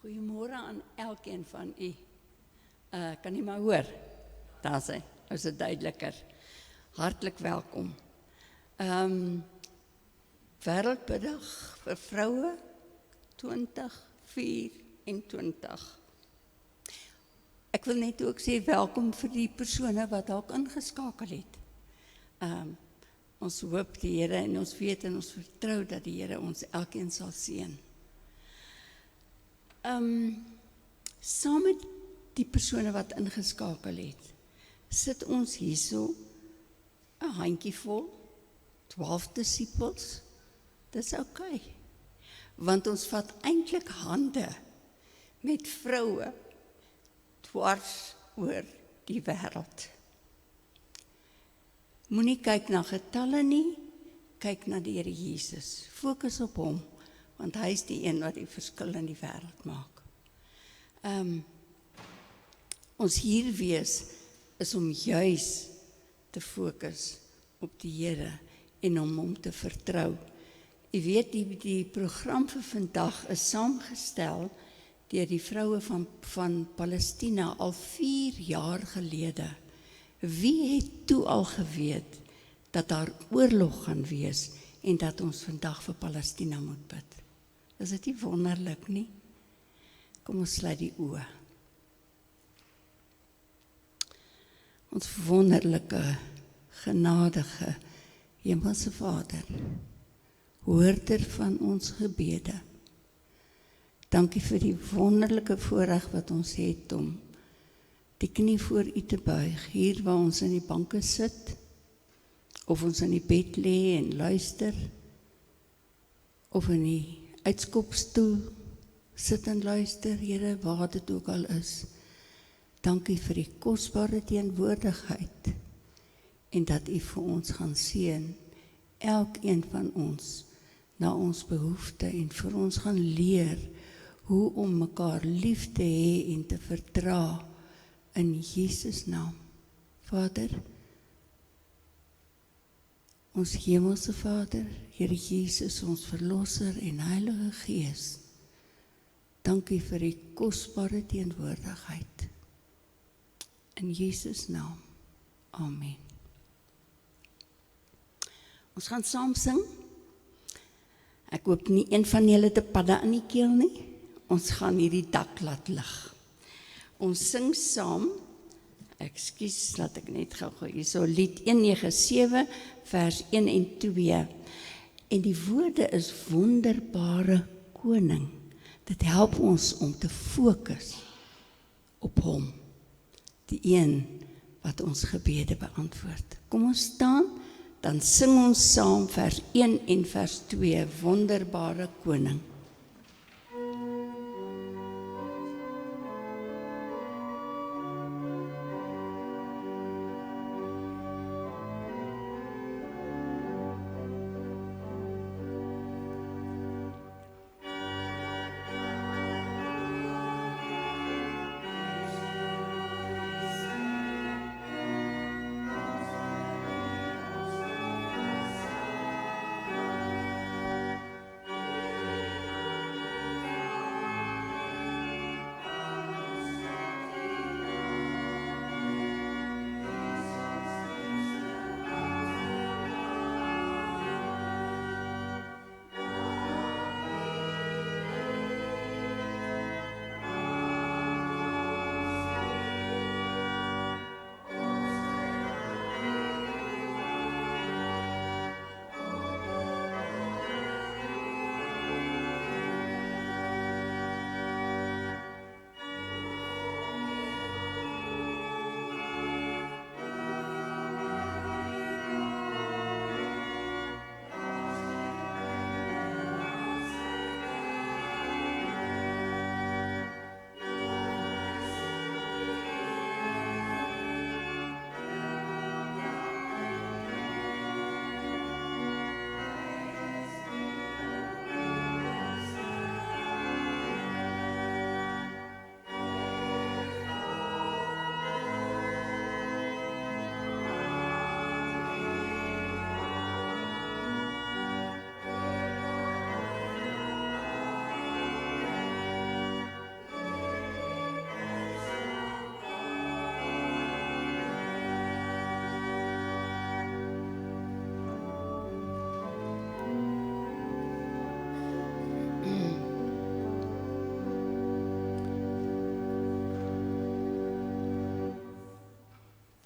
Goeiemôre aan elkeen van u. Kan u my hoor? Daar is hy, is dit duideliker. Hartlik welkom. Wêreld Biddag vir Vroue 2024. Ek wil net ook sê welkom vir die persone wat dalk ingeskakel het. Ons hoop die Here en ons weet en ons vertrou dat die Here ons elkeen sal seën. Saam met die persone wat ingeskakel het, sit ons hierso 'n handjie vol, 12 disippels. Dis oukei, want ons vat eintlik hande met vroue dwars oor die wêreld. Moenie kyk na getalle nie, kyk na die Here Jesus. Fokus op hom, want hy is die een wat die verskil in die wêreld maak. Ons hier wees is om juis te fokus op die Here en om hom te vertrou. U weet, die program vir vandag is saamgestel deur die vroue van Palestina al 4 jaar gelede. Wie het toe al geweet dat daar oorlog gaan wees en dat ons vandag vir Palestina moet bid? Is dit nie wonderlik nie? Kom ons sluit die oë. Ons wonderlike, genadige Hemelse Vader, hoorder van ons gebede. Dankie vir die wonderlike voorreg wat ons het om die knie voor u te buig, hier waar ons in die banke sit, of ons in die bed lê en luister, of in die uitskopstoel sit en luister, Here, waar dit ook al is. Dankie vir die kosbare teenwoordigheid en dat u vir ons gaan seën, elkeen van ons, na ons behoefte en vir ons gaan leer hoe om mekaar lief te hê en te verdra in Jesus naam. Vader, ons hemelse Vader, Here Jesus, ons verlosser en Heilige Gees, dankie vir die kosbare teenwoordigheid. In Jesus naam. Amen. Ons gaan saam sing. Ek hoop nie een van julle te padda in die keel nie. Ons gaan hierdie dak laat lig. Ons sing saam, ekskuus, laat ek net gou hierso, lied 197, vers 1 en 2. En die woorde is wonderbare koning. Dit help ons om te fokus op hom, die een wat ons gebede beantwoord. Kom ons staan, dan sing ons saam vers 1 en vers 2, wonderbare koning.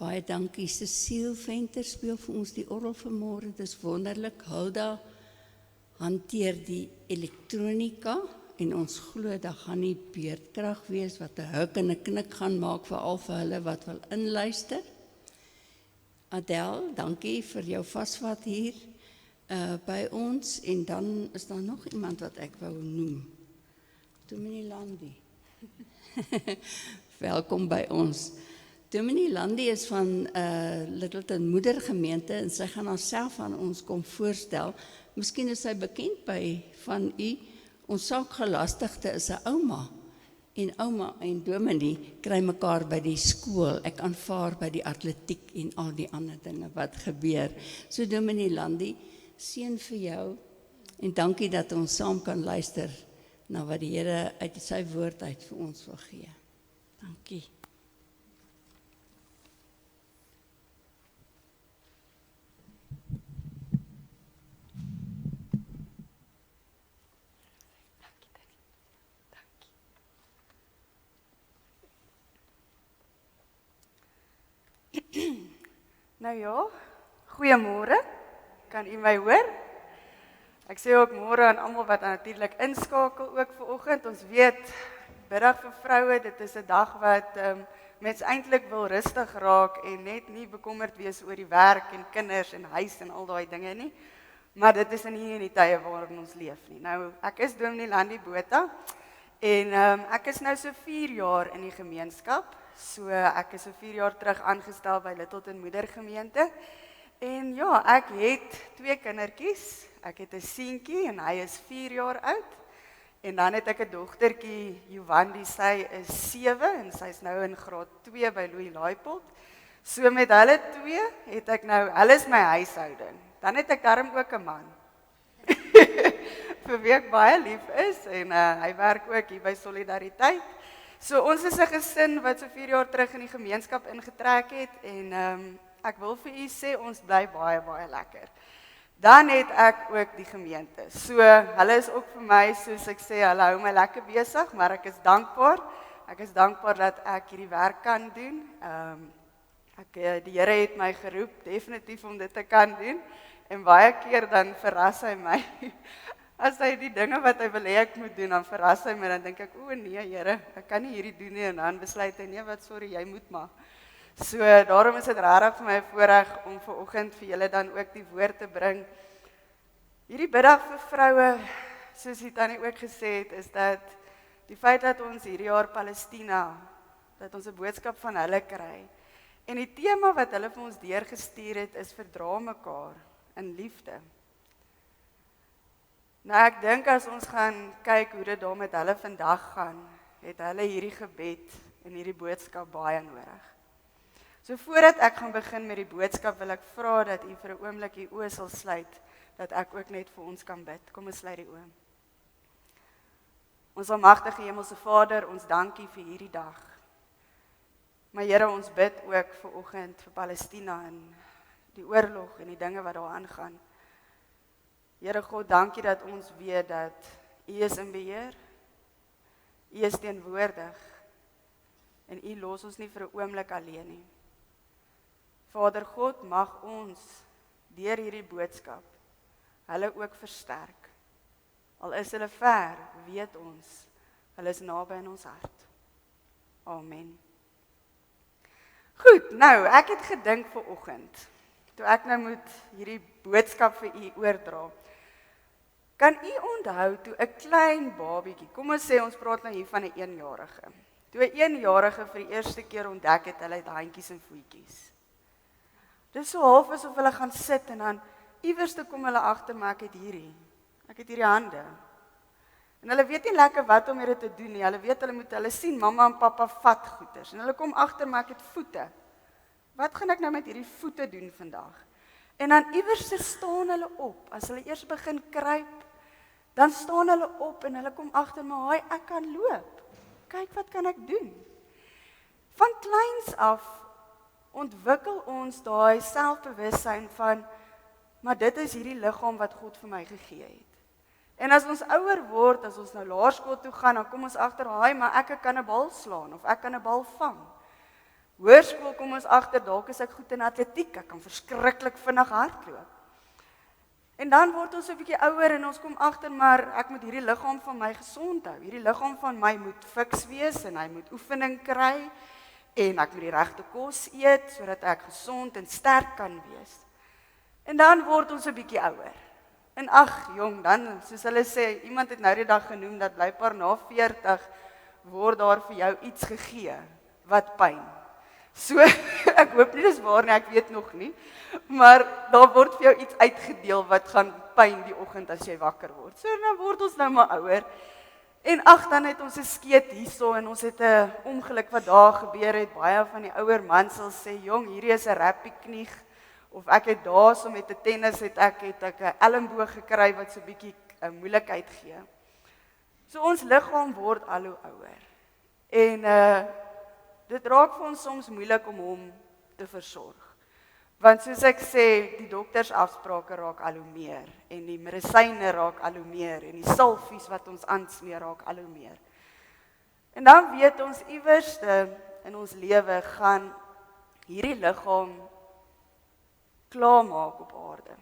Baie dankie, Cecile Venter speel vir ons die orgel vanmôre, dit is wonderlik. Hilda hanteer die elektronika, en ons glo dat gaan nie beerdkrag wees, wat 'n huk en 'n knik gaan maak, veral vir hulle wat wil inluister. Adel, dankie vir jou vasvat hier by ons, en dan is daar nog iemand wat ek wou noem. Dominee Landi. Welkom by ons. Dominee Landi is van Lyttelton moedergemeente, en sy gaan haarself aan ons kom voorstel. Miskien is sy bekend by van u. Ons saakgelastigde is 'n ouma. En ouma en dominee kry mekaar by die skool. Ek aanvaar by die atletiek en al die ander dinge wat gebeur. So Dominee Landi, seën vir jou, en dankie dat ons saam kan luister na wat die Here uit sy woord uit vir ons wil gee. Dankie. Nou ja, goeiemôre. Kan u my hoor? Ek sê ook môre aan almal wat natuurlik inskakel ook vanoggend. Ons weet Biddag vir Vroue, dit is 'n dag wat mens eintlik wil rustig raak en net nie bekommerd wees oor die werk en kinders en huis en al daai dinge nie. Maar dit is nie in die tye waarin ons leef nie. Nou, ek is Dominee Landi Botha en ek is nou so 4 jaar in die gemeenskap. So ek is so 4 jaar terug aangestel by Lyttelton moedergemeente. En ja, ek het 2 kindertjies. Ek het 'n seentjie en hy is 4 jaar oud. En dan het ek 'n dogtertjie, Jovandi, sy is 7 en sy is nou in graad 2 by Louis Laipold. So met hulle 2 het ek nou, hulle is my huishouding. Dan het ek darm ook 'n man. Vir wie ek baie lief is en hy werk ook hier by Solidariteit. So ons is 'n gesin wat so 4 jaar terug in die gemeenskap ingetrek het en ek wil vir u sê ons bly baie baie lekker. Dan het ek ook die gemeente. So hulle is ook vir my, soos ek sê, hulle hou my lekker besig, maar ek is dankbaar. Ek is dankbaar dat ek hierdie werk kan doen. Die Here het my geroep definitief om dit te kan doen en baie keer dan verras hy my. As hy die dinge wat hy wil hê ek moet doen, dan verras hy my, dan dink ek, o nee Here, ek kan nie hierdie doen nie, en dan besluit hy, nee wat, sorry, jy moet maar. So, daarom is dit regtig vir my 'n voorreg om vanoggend vir julle dan ook die woord te bring. Hierdie Biddag vir Vroue, soos die tannie ook gesê het, is dat die feit dat ons hierdie jaar Palestina, dat ons 'n boodskap van hulle kry, en die tema wat hulle vir ons deurgestuur het, is verdra mekaar in liefde. Nou ek dink as ons gaan kyk hoe dit daar met hulle vandag gaan, het hulle hierdie gebed en hierdie boodskap baie nodig. So voordat ek gaan begin met die boodskap, wil ek vra dat u vir 'n oomblik u oë sal sluit, dat ek ook net vir ons kan bid. Kom ons sluit die oë. Ons almagtige Hemelse Vader, ons dankie vir hierdie dag. Maar Here, ons bid ook vir oggend vir Palestina en die oorlog en die dinge wat daar aangaan. Here God, dankie dat ons weet dat U is in beheer, U is teenwoordig en U los ons nie vir 'n oomblik alleen nie. Vader God, mag ons deur hierdie boodskap hulle ook versterk. Al is hulle ver, weet ons, hulle is naby in ons hart. Amen. Goed, nou, ek het gedink vanoggend, toe ek nou moet hierdie boodskap vir u oordra. Kan u onthou toe 'n klein babietjie, kom ons sê ons praat nou hier van 'n 1-jarige. Toe 'n 1-jarige vir die eerste keer ontdek het hulle het handjies en voetjies. Dit is so half asof hulle gaan sit en dan iewers te kom hulle agter, maar ek het hierdie hande. En hulle weet nie lekker wat om dit te doen nie. Hulle weet hulle sien mamma en pappa vat goeders en hulle kom agter, maar ek het voete. Wat gaan ek nou met hierdie voete doen vandag? En dan iewers staan hulle op. As hulle eers begin kruip, dan staan hulle op en hulle kom agter, maar haai, ek kan loop. Kyk, wat kan ek doen? Van kleins af ontwikkel ons daai selfbewussyn van, maar dit is hierdie liggaam wat God vir my gegee het. En as ons ouer word, as ons nou laerskool toe gaan, dan kom ons agter, haai, maar ek kan 'n bal slaan of ek kan 'n bal vang. Hoërskool kom ons agter, dalk is ek goed in atletiek, ek kan verskriklik vinnig hardloop. En dan word ons 'n bietjie ouer en ons kom agter, maar ek moet hierdie liggaam van my gesond hou. Hierdie liggaam van my moet fiks wees en hy moet oefening kry en ek moet die regte kos eet sodat ek gesond en sterk kan wees. En dan word ons 'n bietjie ouer. En ag jong, dan soos hulle sê, iemand het nou die dag genoem dat blykbaar na 40 word daar vir jou iets gegee wat pyn. So, ek hoop nie dis waar nie, ek weet nog nie, maar daar word vir jou iets uitgedeel wat gaan pyn die oggend as jy wakker word. So, dan word ons nou maar ouer, en ag, dan het ons 'n skeet hierso, en ons het 'n ongeluk wat daar gebeur het, baie van die ouer mans sal sê, jong, hierdie is 'n rappie knie, of ek het daarso met 'n tennis, het ek 'n elmboog gekry wat so 'n bietjie 'n moeilikheid gee. So, ons liggaam word al hoe ouer, en dit raak vir ons soms moeilik om hom te versorg. Want soos ek sê, die doktersafsprake raak al hoe meer, en die medisyne raak al hoe meer, en die salfies wat ons aansmeer raak al hoe meer. En dan weet ons iewerste in ons lewe gaan hierdie liggaam klaarmaak op aarde.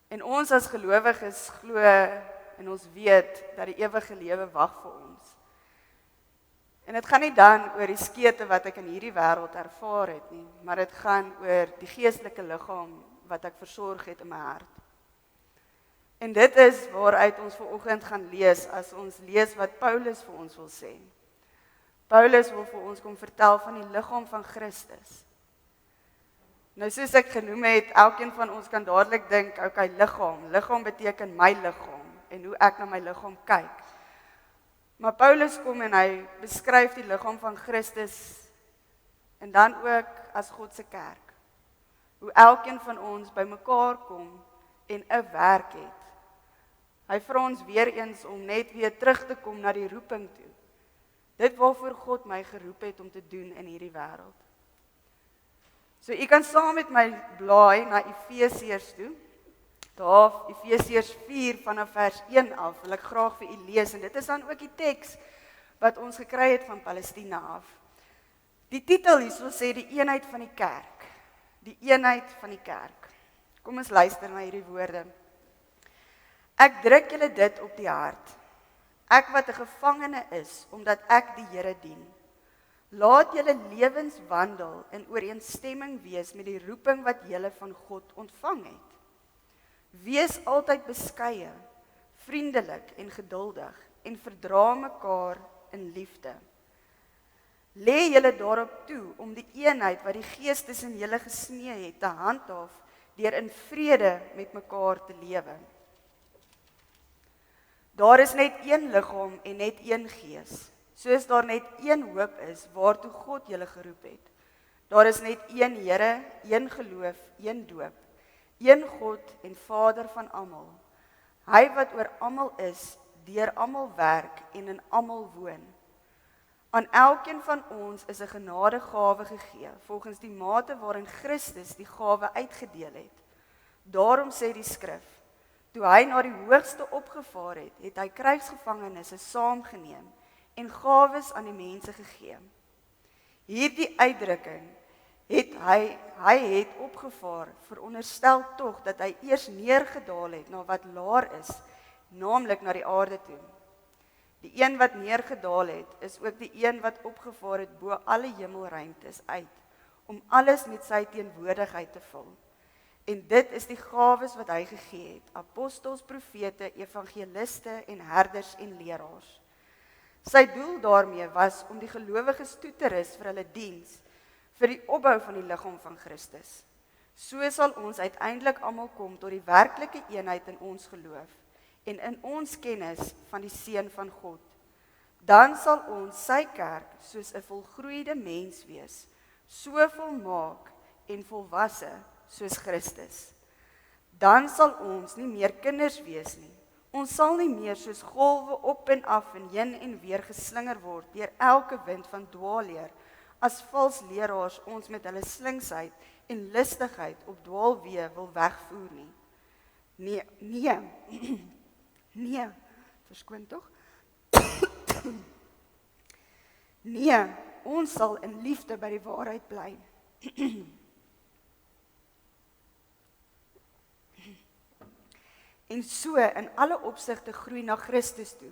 En ons as gelowiges glo en ons weet dat die ewige lewe wag vir ons. En dit gaan nie dan oor die skete wat ek in hierdie wêreld ervaar het nie, maar dit gaan oor die geestelike liggaam wat ek versorg het in my hart. En dit is waaruit ons vanoggend gaan lees as ons lees wat Paulus vir ons wil sê. Paulus wil vir ons kom vertel van die liggaam van Christus. Nou soos ek genoem het, elkeen van ons kan dadelik dink, okay, liggaam beteken my liggaam en hoe ek na my liggaam kyk. Maar Paulus kom en hy beskryf die liggaam van Christus en dan ook as God se kerk. Hoe elkeen van ons by mekaar kom en 'n werk het. Hy vra ons weer eens om net weer terug te kom na die roeping toe. Dit waarvoor God my geroep het om te doen in hierdie wêreld. So u kan saam met my blaai na Efesiërs toe. Daar Efesiërs 4 vanaf vers 1 af wil ek graag vir u lees en dit is dan ook die teks wat ons gekry het van Palestina af. Die titel hierso sê die eenheid van die kerk. Die eenheid van die kerk. Kom ons luister na hierdie woorde. Ek druk julle dit op die hart. Ek wat 'n gevangene is omdat ek die Here dien. Laat julle lewens wandel in ooreenstemming wees met die roeping wat julle van God ontvang het. Wees altyd beskeie, vriendelik en geduldig en verdra mekaar in liefde. Lê julle daarop toe om die eenheid wat die Gees tussen julle gesmee het te handhaaf deur in vrede met mekaar te lewe. Daar is net een liggaam en net een Gees, soos daar net een hoop is waartoe God julle geroep het. Daar is net een Here, een geloof, een doop, een God en Vader van almal. Hy wat oor almal is, deur almal werk en in almal woon. Aan elkeen van ons is 'n genadegawe gegee, volgens die mate waarin Christus die gawe uitgedeel het. Daarom sê die skrif, toe hy na die hoogste opgevaar het, het hy krygsgevangenes saamgeneem en gawes aan die mense gegee. Hierdie uitdrukking het hy het opgevaar, veronderstel tog dat hy eers neergedaal het na wat laer is, naamlik na die aarde toe. Die een wat neergedaal het, is ook die een wat opgevaar het bo alle hemelruimtes uit, om alles met sy teenwoordigheid te vul. En dit is die gawes wat hy gegee het, apostels, profete, evangeliste en herders en leraars. Sy doel daarmee was om die gelowiges toe te rus vir hulle diens, vir die opbou van die liggaam van Christus. So sal ons uiteindelik almal kom tot die werklike eenheid in ons geloof en in ons kennis van die Seun van God. Dan sal ons sy kerk soos 'n volgroeide mens wees, so volmaak en volwasse soos Christus. Dan sal ons nie meer kinders wees nie. Ons sal nie meer soos golwe op en af en heen en weer geslinger word deur elke wind van dwaalleer, as vals leraars ons met hulle slinksheid en listigheid op dwaalweë wil wegvoer nie. Nee, verskoon tog? Nee, ons sal in liefde by die waarheid bly. En so in alle opsigte groei na Christus toe.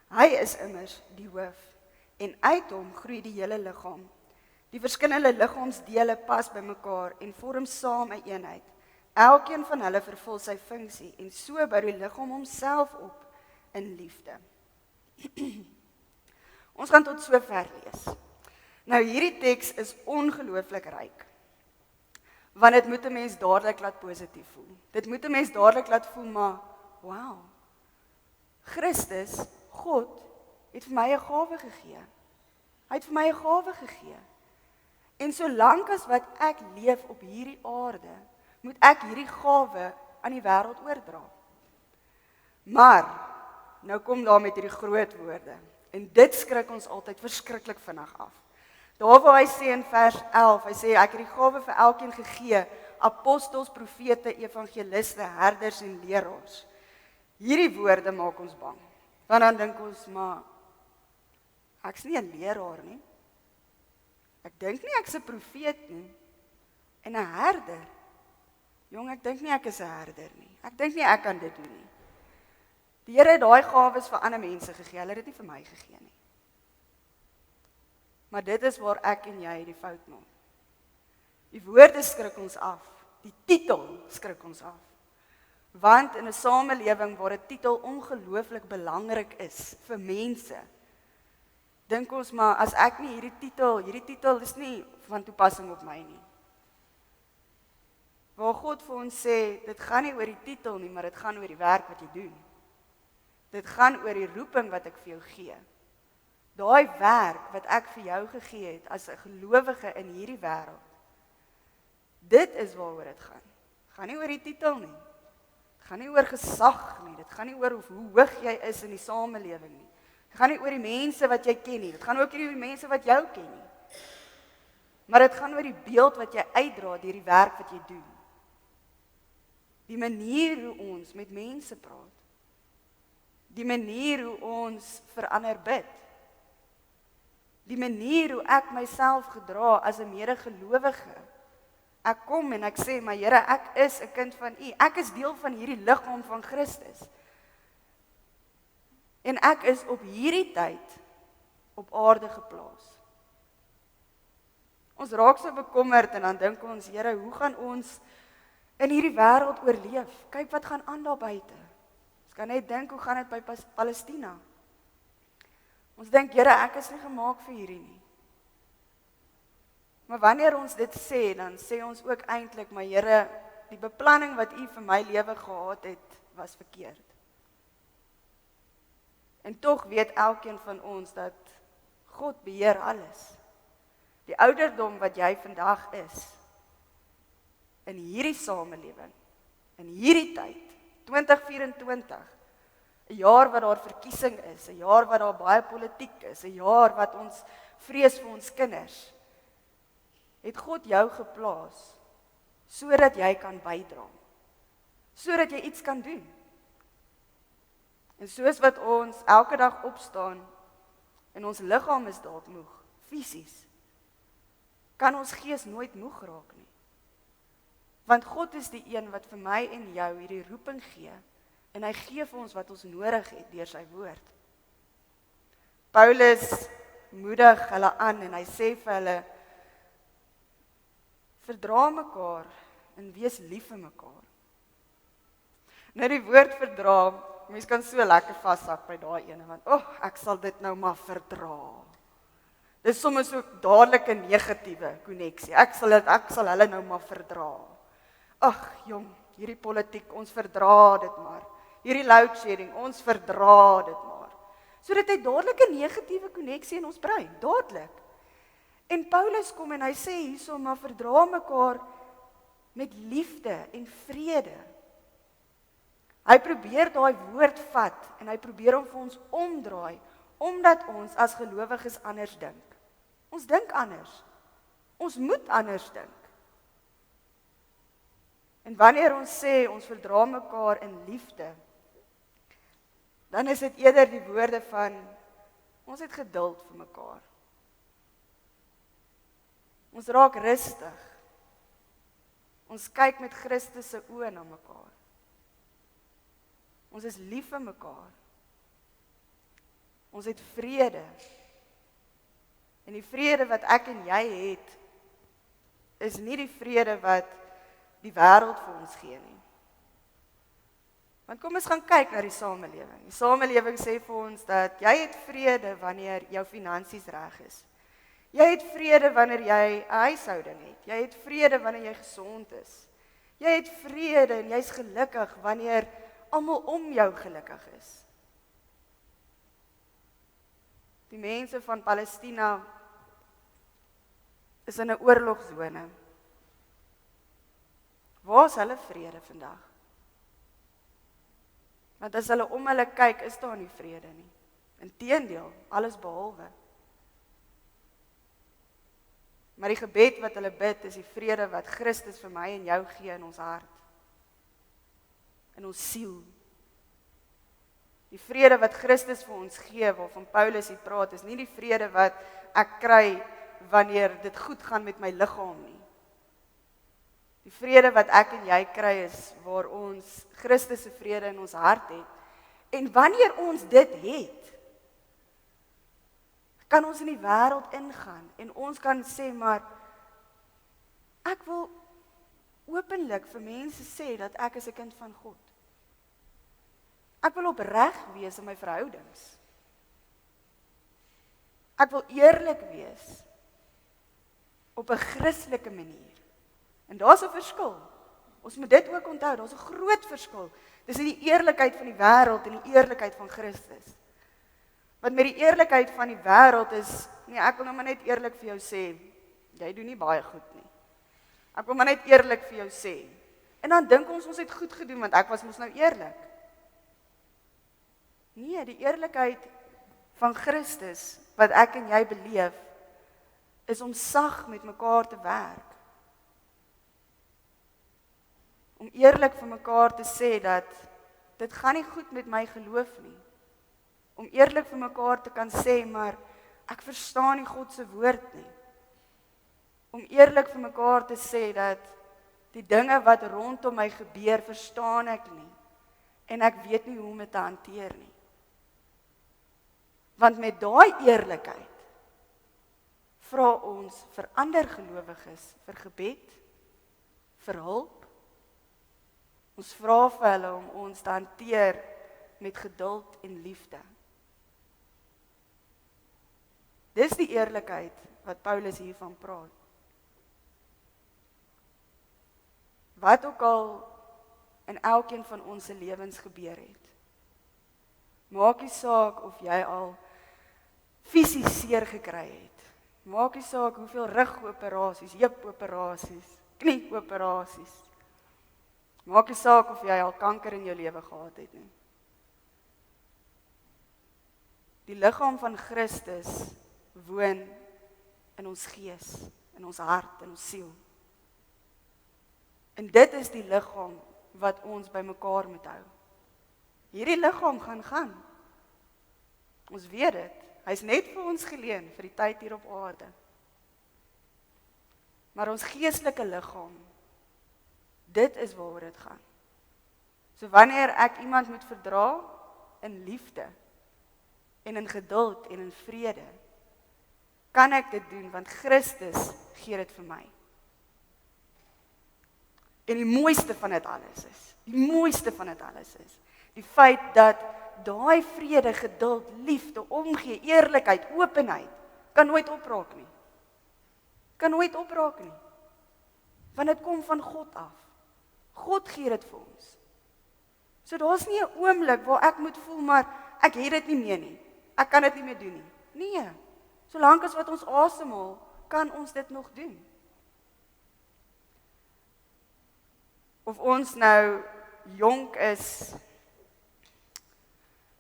Hy is immers die hoof, en uit hom groei die hele liggaam. Die verskillende liggaamsdele pas by mekaar en vorm saam 'n eenheid. Elkeen van hulle vervul sy funksie, en so bou die liggaam homself op in liefde. Ons gaan tot sover lees. Nou hierdie teks is ongelooflik ryk. Want dit moet 'n mens dadelik laat positief voel. Dit moet 'n mens dadelik laat voel, maar wow. Christus, God, het vir my 'n gawe gegee. Hy het vir my 'n gawe gegee. En solank as wat ek leef op hierdie aarde, moet ek hierdie gawe aan die wêreld oordra. Maar nou kom daar met hierdie groot woorde. En dit skrik ons altyd verskriklik vinnig af. Daar waar hy sê in vers 11, hy sê ek het die gawe vir elkeen gegee, apostels, profete, evangeliste, herders en leraars. Hierdie woorde maak ons bang. Want dan dink ons, maar ek's nie 'n leraar nie. Ek dink nie ek's 'n profeet nie. En 'n herder. Jong, ek dink nie ek is 'n herder nie. Ek dink nie ek kan dit doen nie. Die Here het daai gawes vir ander mense gegee, hulle het dit nie vir my gegee nie. Maar dit is waar ek en jy die fout maak. Die woorde skrik ons af, die titel skrik ons af. Want in 'n samelewing waar 'n titel ongelooflik belangrik is vir mense, dink ons maar as ek nie hierdie titel is nie van toepassing op my nie. Waar God vir ons sê, dit gaan nie oor die titel nie, maar dit gaan oor die werk wat jy doen. Dit gaan oor die roeping wat ek vir jou gee. Daai werk wat ek vir jou gegee het as 'n gelowige in hierdie wêreld. Dit is waaroor dit gaan. Dit gaan nie oor die titel nie. Dit gaan nie oor gesag nie. Dit gaan nie oor hoe hoog jy is in die samelewing nie. Dit gaan nie oor die mense wat jy ken nie. Dit gaan ook nie oor die mense wat jou ken nie. Maar dit gaan oor die beeld wat jy uitdra deur die werk wat jy doen. Die manier hoe ons met mense praat. Die manier hoe ons vir ander bid. Die manier hoe ek myself gedra as 'n medegelowige. Ek kom en ek sê, maar Here, ek is 'n kind van U. Ek is deel van hierdie liggaam van Christus. En ek is op hierdie tyd op aarde geplaas. Ons raak so bekommerd en dan dink ons, Here, hoe gaan ons in hierdie wêreld oorleef? Kyk wat gaan aan daar buite. Ons kan net dink, hoe gaan dit by Palestina? Ons dink, Here, ek is nie gemaak vir hierdie nie. Maar wanneer ons dit sê, dan sê ons ook eintlik, maar Here, die beplanning wat U vir my lewe gehad het, was verkeerd. En tog weet elkeen van ons dat God beheer alles. Die ouderdom wat jy vandag is, in hierdie samelewing, in hierdie tyd, 2024, 'n jaar wat daar verkiesing is, 'n jaar wat daar baie politiek is, 'n jaar wat ons vrees vir ons kinders, het God jou geplaas, sodat jy kan bydra, sodat jy iets kan doen. En soos wat ons elke dag opstaan, en ons liggaam is dalk moeg, fisies, kan ons gees nooit moeg raak nie. Want God is die een wat vir my en jou hierdie roeping gee, en hy gee vir ons wat ons nodig het deur sy woord. Paulus moedig hulle aan en hy sê vir hulle, verdra mekaar en wees lief vir mekaar. Nou die woord verdra, mens kan so lekker vassak by daai ene, want ek sal dit nou maar verdra. Dis soms so dadelik 'n negatiewe koneksie. Ek sal hulle nou maar verdra. Jong, hierdie politiek, ons verdra dit maar. Hierdie load shedding, ons verdra dit maar. So dit het dadelik 'n negatiewe koneksie in ons brein, dadelik. En Paulus kom en hy sê hierso, maar verdra mekaar met liefde en vrede. Hy probeer daai woord vat en hy probeer hom vir ons omdraai, omdat ons as gelowiges anders dink. Ons dink anders. Ons moet anders dink. En wanneer ons sê ons verdra mekaar in liefde, dan is dit eerder die woorde van ons het geduld vir mekaar. Ons raak rustig. Ons kyk met Christus se oë na mekaar. Ons is lief vir mekaar. Ons het vrede. En die vrede wat ek en jy het, is nie die vrede wat die wêreld vir ons gee nie. Want kom ons gaan kyk na die samelewing. Die samelewing sê vir ons dat jy het vrede wanneer jou finansies reg is. Jy het vrede wanneer jy 'n huishouding het. Jy het vrede wanneer jy gesond is. Jy het vrede en jy's gelukkig wanneer almal om jou gelukkig is. Die mense van Palestina is in 'n oorlogsone. Waar is hulle vrede vandag? Want as hulle om hulle kyk, is daar nie vrede nie. Inteendeel, alles behalwe. Maar die gebed wat hulle bid, is die vrede wat Christus vir my en jou gee in ons hart. In ons siel. Die vrede wat Christus vir ons gee, waarvan Paulus hier praat, is nie die vrede wat ek kry wanneer dit goed gaan met my liggaam nie. Die vrede wat ek en jy kry is waar ons Christus se vrede in ons hart het. En wanneer ons dit het, kan ons in die wêreld ingaan en ons kan sê, maar ek wil openlik vir mense sê dat ek is 'n kind van God. Ek wil opreg wees in my verhoudings. Ek wil eerlik wees op 'n Christelike manier. En daar's 'n verskil. Ons moet dit ook onthou, daar's 'n groot verskil tussen die eerlikheid van die wêreld en die eerlikheid van Christus. Want met die eerlikheid van die wêreld is, nee, ek wil nou maar net eerlik vir jou sê, jy doen nie baie goed nie. Ek wil maar net eerlik vir jou sê. En dan dink ons het goed gedoen, want ek was mos nou eerlik. Nee, die eerlikheid van Christus, wat ek en jy beleef, is om sag met mekaar te werk. Om eerlik vir mekaar te sê dat dit gaan nie goed met my geloof nie. Om eerlik vir mekaar te kan sê, maar ek verstaan nie God se woord nie. Om eerlik vir mekaar te sê dat die dinge wat rondom my gebeur, verstaan ek nie. En ek weet nie hoe om dit te hanteer nie. Want met daai eerlikheid vra ons vir ander gelowiges vir gebed, vir hulp. Ons vra vir hulle om ons te hanteer met geduld en liefde. Dis die eerlikheid wat Paulus hiervan praat. Wat ook al in elkeen van ons se lewens gebeur het. Maak nie saak of jy al fisies seer gekry het. Maak nie saak hoeveel rugoperasies, heupoperasies, knieoperasies. Maak nie saak of jy al kanker in jou lewe gehad het nie. Die liggaam van Christus woon in ons gees, in ons hart, in ons siel. En dit is die liggaam wat ons by mekaar moet hou. Hierdie liggaam gaan. Ons weet dit. Hy's net vir ons geleen vir die tyd hier op aarde. Maar ons geestelike liggaam, dit is waaroor dit gaan. So wanneer ek iemand moet verdra in liefde en in geduld en in vrede, kan ek dit doen want Christus gee dit vir my. En die mooiste van dit alles is, die feit dat daai vrede, geduld, liefde, omgee, eerlikheid, openheid, kan nooit opraak nie. Want dit kom van God af. God gee dit vir ons. So daar's nie 'n oomblik waar ek moet voel, maar ek het dit nie meer nie. Ek kan dit nie meer doen nie. Nee, solank as wat ons asemhaal, kan ons dit nog doen. Of ons nou jonk is,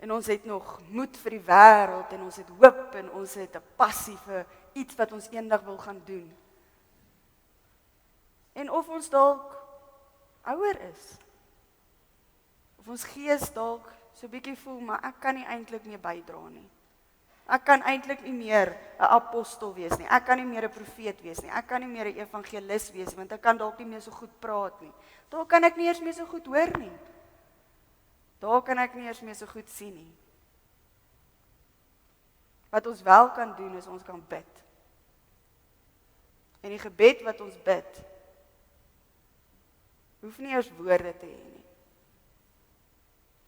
en ons het nog moed vir die wêreld, en ons het hoop, en ons het 'n passie vir iets wat ons eendag wil gaan doen. En of ons dalk ouer is, of ons gees dalk so bietjie voel, maar ek kan nie eintlik meer bydra nie. Ek kan eintlik nie meer 'n apostel wees nie. Ek kan nie meer 'n profeet wees nie. Ek kan nie meer 'n evangelis wees nie, want ek kan dalk nie meer so goed praat nie. Dalk kan ek nie eers meer so goed hoor nie. Dalk kan ek nie eers meer so goed sien nie. Wat ons wel kan doen is ons kan bid. En die gebed wat ons bid, hoef nie eers woorde te hê nie.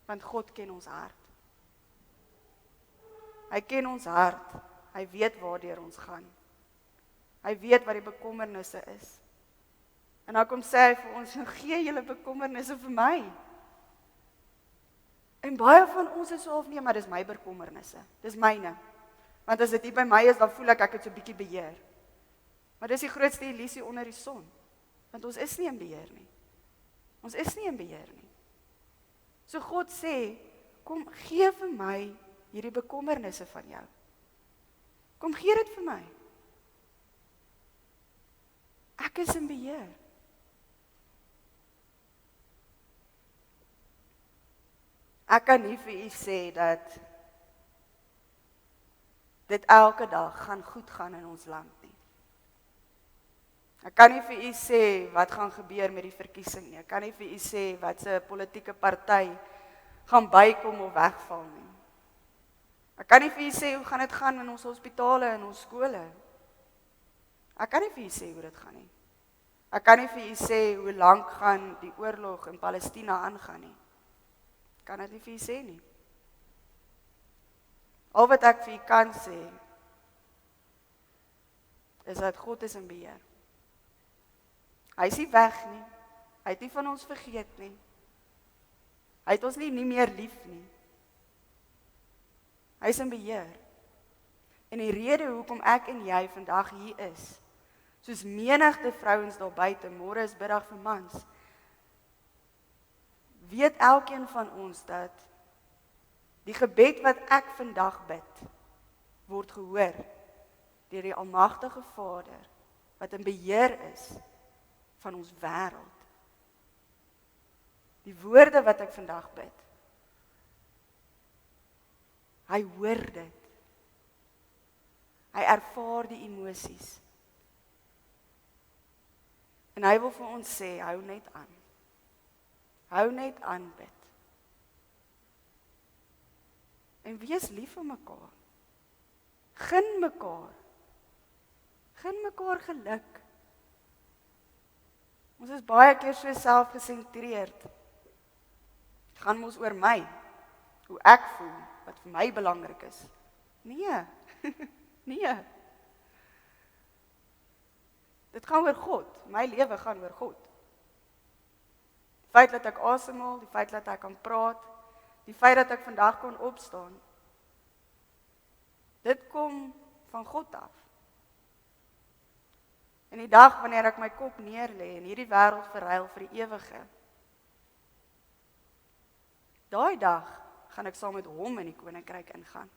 Want God ken ons hart. Hy ken ons hart. Hy weet waardeur ons gaan. Hy weet wat die bekommernisse is. En dan kom sê hy vir ons, gee julle bekommernisse vir my. En baie van ons is half nee, maar dis my bekommernisse. Dis myne. Want as dit nie by my is, dan voel ek het so 'n bietjie beheer. Maar dis die grootste illusie onder die son. Want ons is nie in beheer nie. Ons is nie in beheer nie. So God sê, kom gee vir my hierdie bekommernisse van jou. Kom gee dit vir my. Ek is in beheer. Ek kan nie vir u sê dat dit elke dag gaan goed gaan in ons land nie. Ek kan nie vir u sê wat gaan gebeur met die verkiesing nie. Ek kan nie vir u sê wat se politieke party gaan bykom of wegval nie. Ek kan nie vir u sê hoe gaan dit gaan in ons hospitale en ons skole. Ek kan nie vir u sê hoe dit gaan nie. Ek kan nie vir u sê hoe lank gaan die oorlog in Palestina aangaan nie. Ek kan dit nie vir u sê nie. Al wat ek vir u kan sê, is dat God is in beheer. Hy is nie weg nie. Hy het nie van ons vergeet nie. Hy het ons nie meer lief nie. Hy is in beheer. En die rede hoekom ek en jy vandag hier is, soos menigte vrouens daar buite, môre is biddag vir mans, weet elkeen van ons dat die gebed wat ek vandag bid, word gehoor deur die almagtige Vader, wat in beheer is van ons wêreld. Die woorde wat ek vandag bid, hy hoor dit. Hy ervaar die emosies. En hy wil vir ons sê, hou net aan. Hou net aan bid. En wees lief vir mekaar. Gun mekaar. Gun mekaar geluk. Ons is baie keer so selfgesentreerd. Gaan mos oor my, hoe ek voel, wat vir my belangrik is. Nee, nee. Dit gaan oor God, my lewe gaan oor God. Die feit dat ek asemhaal, die feit dat ek kan praat, die feit dat ek vandag kon opstaan, dit kom van God af. En die dag wanneer ek my kop neerlê en hierdie wêreld verruil vir die ewige, daai dag gaan ek saam met hom in die koninkryk ingaan.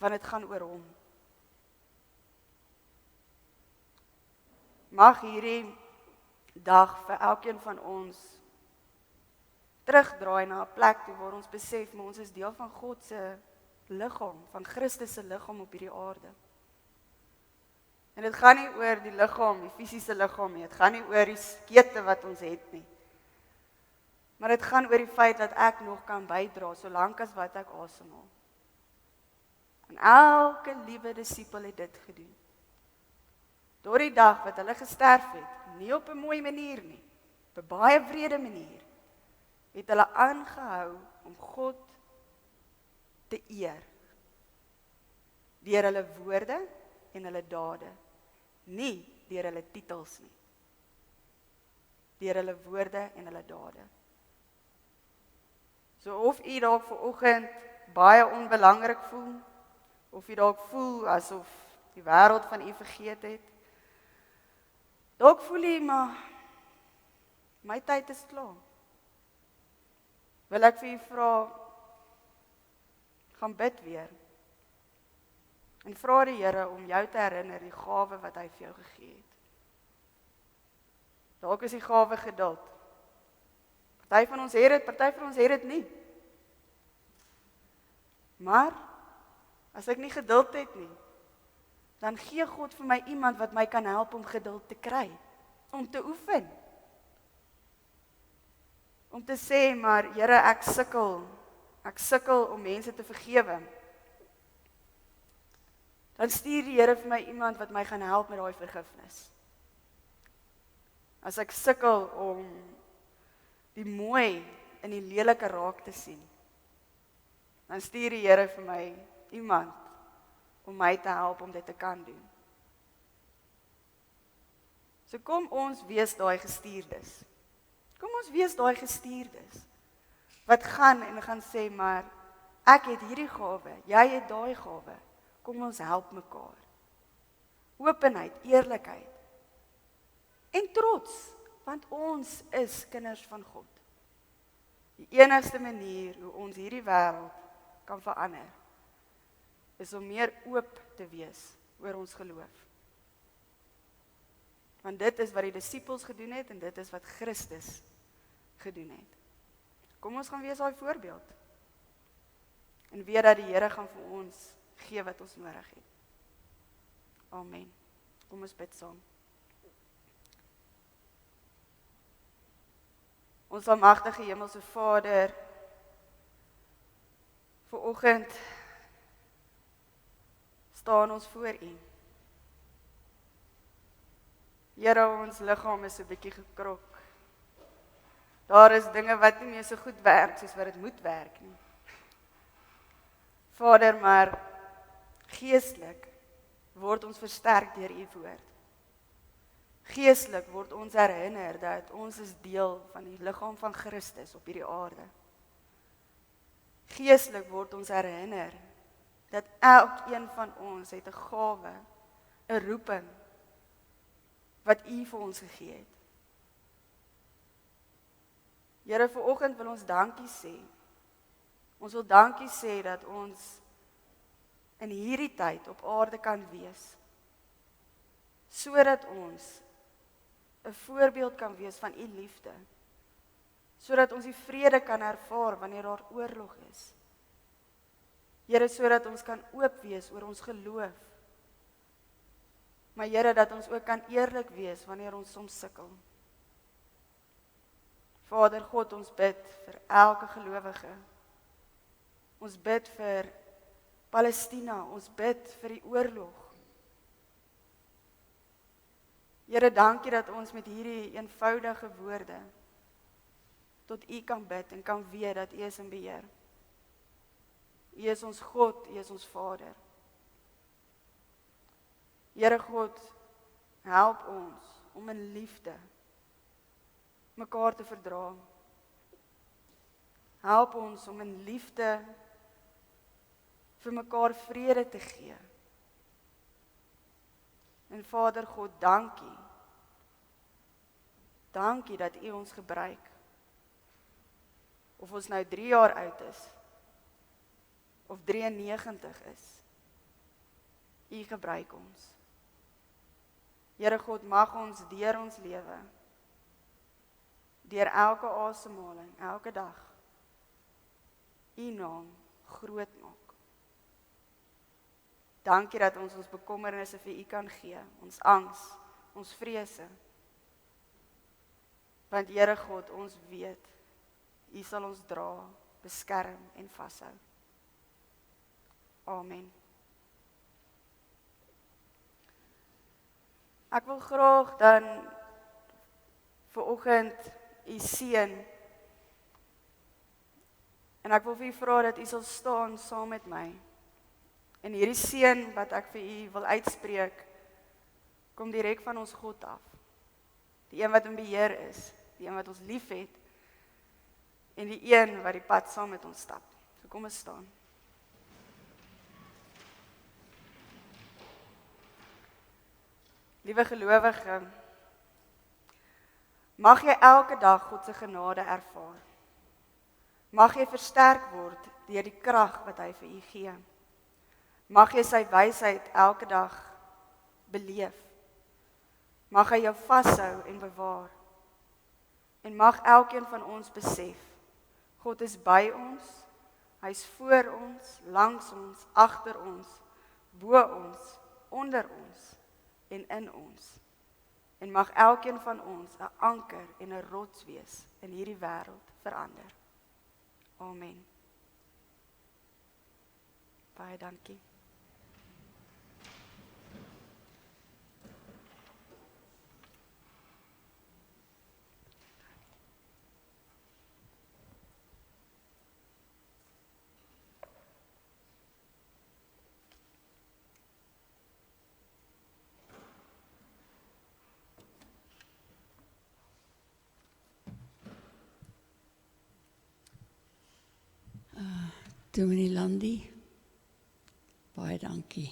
Want dit gaan oor hom. Mag hierdie dag vir elkeen van ons terugdraai na 'n plek toe waar ons besef, maar ons is deel van God se liggaam, van Christus se liggaam op hierdie aarde. En dit gaan nie oor die liggaam, die fisiese liggaam nie, dit gaan nie oor die skete wat ons het nie. Maar dit gaan oor die feit dat ek nog kan bydra, solank as wat ek asemhaal. En elke liewe disipel het dit gedoen. Door die dag wat hulle gesterf het, nie op 'n mooi manier nie, op 'n baie wrede manier, het hulle aangehou om God te eer. Deur hulle woorde en hulle dade, nie deur hulle titels nie. Deur hulle woorde en hulle dade. So of u dalk vanoggend baie onbelangrik voel, of u dalk voel asof die wêreld van u vergeet het, dalk voel u, maar my tyd is klaar. Wil ek vir u vra, gaan bid weer. En vra die Here om jou te herinner die gawe wat hy vir jou gegee het. Dalk is die gawe geduld. Party van ons het dit, party van ons het dit nie. Maar As ek nie geduld het nie, dan gee God vir my iemand wat my kan help om geduld te kry, om te oefen. Om te sê, maar Here, ek sukkel om mense te vergewe. Dan stuur die Here vir my iemand wat my gaan help met daai vergifnis. As ek sukkel om die mooi in die lelike raak te sien, dan stuur die Here vir my iemand om my te help om dit te kan doen. So kom ons wees daai gestuurdes. Kom ons wees daai gestuurdes. Wat gaan en gaan sê, maar ek het hierdie gawe, jy het daai gawe. Kom ons help mekaar. Openheid, eerlikheid. En trots, want ons is kinders van God. Die enigste manier hoe ons hierdie wêreld kan verander, is om meer oop te wees oor ons geloof. Want dit is wat die disippels gedoen het en dit is wat Christus gedoen het. Kom ons gaan wees daai voorbeeld. En weet dat die Here gaan vir ons gee wat ons nodig het. Amen. Kom ons bid saam. Ons almagtige Hemelse Vader, vanoggend staan ons voor U. Here, ons liggaam is 'n bietjie gekrok. Daar is dinge wat nie meer so goed werk soos wat dit moet werk nie. Vader, maar geestelik word ons versterk deur U woord. Geestelik word ons herinner dat ons is deel van die liggaam van Christus op hierdie aarde. Geestelik word ons herinner dat elkeen van ons het 'n gawe, 'n roeping wat U vir ons gegee het. Here, vanoggend wil ons dankie sê. Ons wil dankie sê dat ons in hierdie tyd op aarde kan wees, sodat ons 'n voorbeeld kan wees van U liefde, sodat ons die vrede kan ervaar wanneer daar oorlog is. Here, sodat ons kan oop wees oor ons geloof, maar Here, dat ons ook kan eerlik wees wanneer ons soms sukkel. Vader God, ons bid vir elke gelowige. Ons bid vir Palestina, ons bid vir die oorlog. Here, dankie dat ons met hierdie eenvoudige woorde tot U kan bid en kan weet dat U is in beheer. U is ons God, U is ons Vader. Here God, help ons om in liefde mekaar te verdra. Help ons om in liefde vir mekaar vrede te gee. En Vader God, dankie. Dankie dat U ons gebruik. Of ons nou 3 jaar oud is, of 93 is. U gebruik ons. Here God, mag ons deur ons lewe, deur elke asemhaling, elke dag, U naam groot maak. Dankie dat ons ons bekommernisse vir U kan gee, ons angs, ons vrese. Want Here God, ons weet, U sal ons dra, beskerm en vashou. Amen. Ek wil graag dan vanoggend U seën. En ek wil vir U vra dat U sal staan saam met my. En hierdie seën wat ek vir U wil uitspreek, kom direk van ons God af. Die een wat in beheer is, die een wat ons liefhet, en die een wat die pad saam met ons stap. So kom ons staan. Liewe gelowige, mag jy elke dag God se genade ervaar. Mag jy versterk word deur die krag wat hy vir u gee. Mag jy sy wysheid elke dag beleef. Mag hy jou vashou en bewaar. En mag elkeen van ons besef, God is by ons, Hy's voor ons, langs ons, agter ons, bo ons, onder ons en in ons. En mag elkeen van ons 'n anker en 'n rots wees in hierdie wêreld verander. Amen. Baie dankie. Dominee Landi, baie dankie.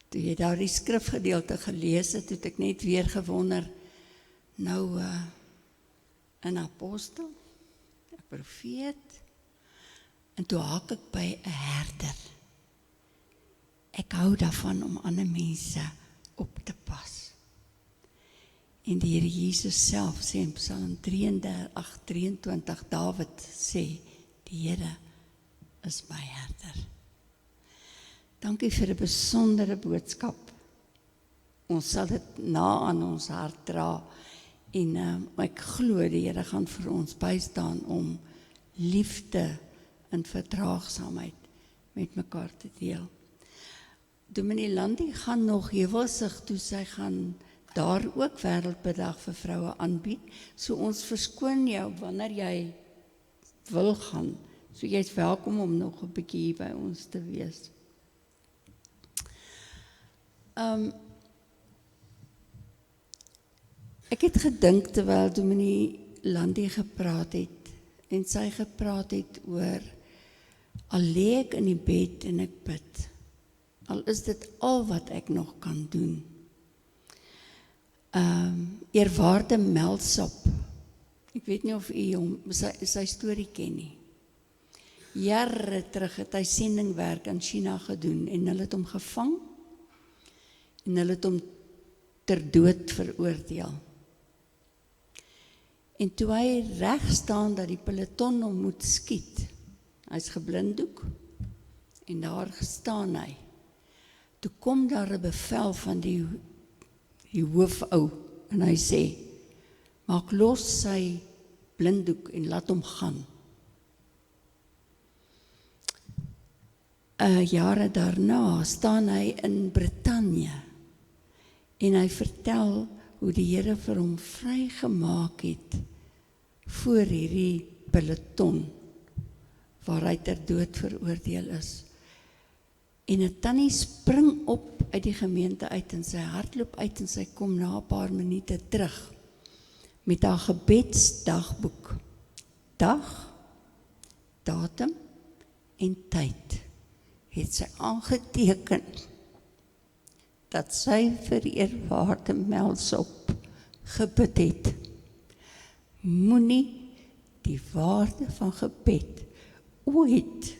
Toe jy daar die skrifgedeelte gelees het, het ek net weer gewonder, nou 'n apostel, 'n profeet, en toe haak ek by 'n herder. Ek hou daarvan om ander mense op te pas. En die Here Jesus self sê in Psalm 23, Dawid sê, die Here is my herder. Dankie vir 'n besondere boodskap. Ons sal dit na aan ons hart dra en ek glo die Here gaan vir ons bystaan om liefde en verdraagsaamheid met mekaar te deel. Dominee Landi gaan nog hewelsig toe, sy gaan daar ook Wêreld Biddag vir Vroue aanbied. So ons verskoon jou wanneer jy wil gaan. So jy is welkom om nog 'n bietjie hier by ons te wees. Ek het gedink terwyl Dominee Landi gepraat het en sy gepraat het oor al lê ek in die bed en ek bid. Al is dit al wat ek nog kan doen. Eerwaarde Meldsop. Ek weet nie of u hom sy storie ken nie. Jare terug het hy sendingwerk in China gedoen en hulle het hom gevang en hulle het hom ter dood veroordeel. En toe hy reg staan dat die peloton hom moet skiet, hy's geblinddoek en daar gestaan hy. Toe kom daar 'n bevel van die hoofou en hy sê, maak los sy blinddoek en laat hom gaan. Jare daarna staan hy in Brittanje en hy vertel hoe die Here vir hom vrygemaak het voor hierdie peloton waar hy ter dood veroordeel is. En 'n tannie spring op uit die gemeente uit en sy hardloop uit en sy kom na 'n paar minute terug met haar gebedsdagboek. Dag, datum en tyd het sy aangeteken dat sy vir eerwaarde Meldsop gebid het. Moenie die waarde van gebed ooit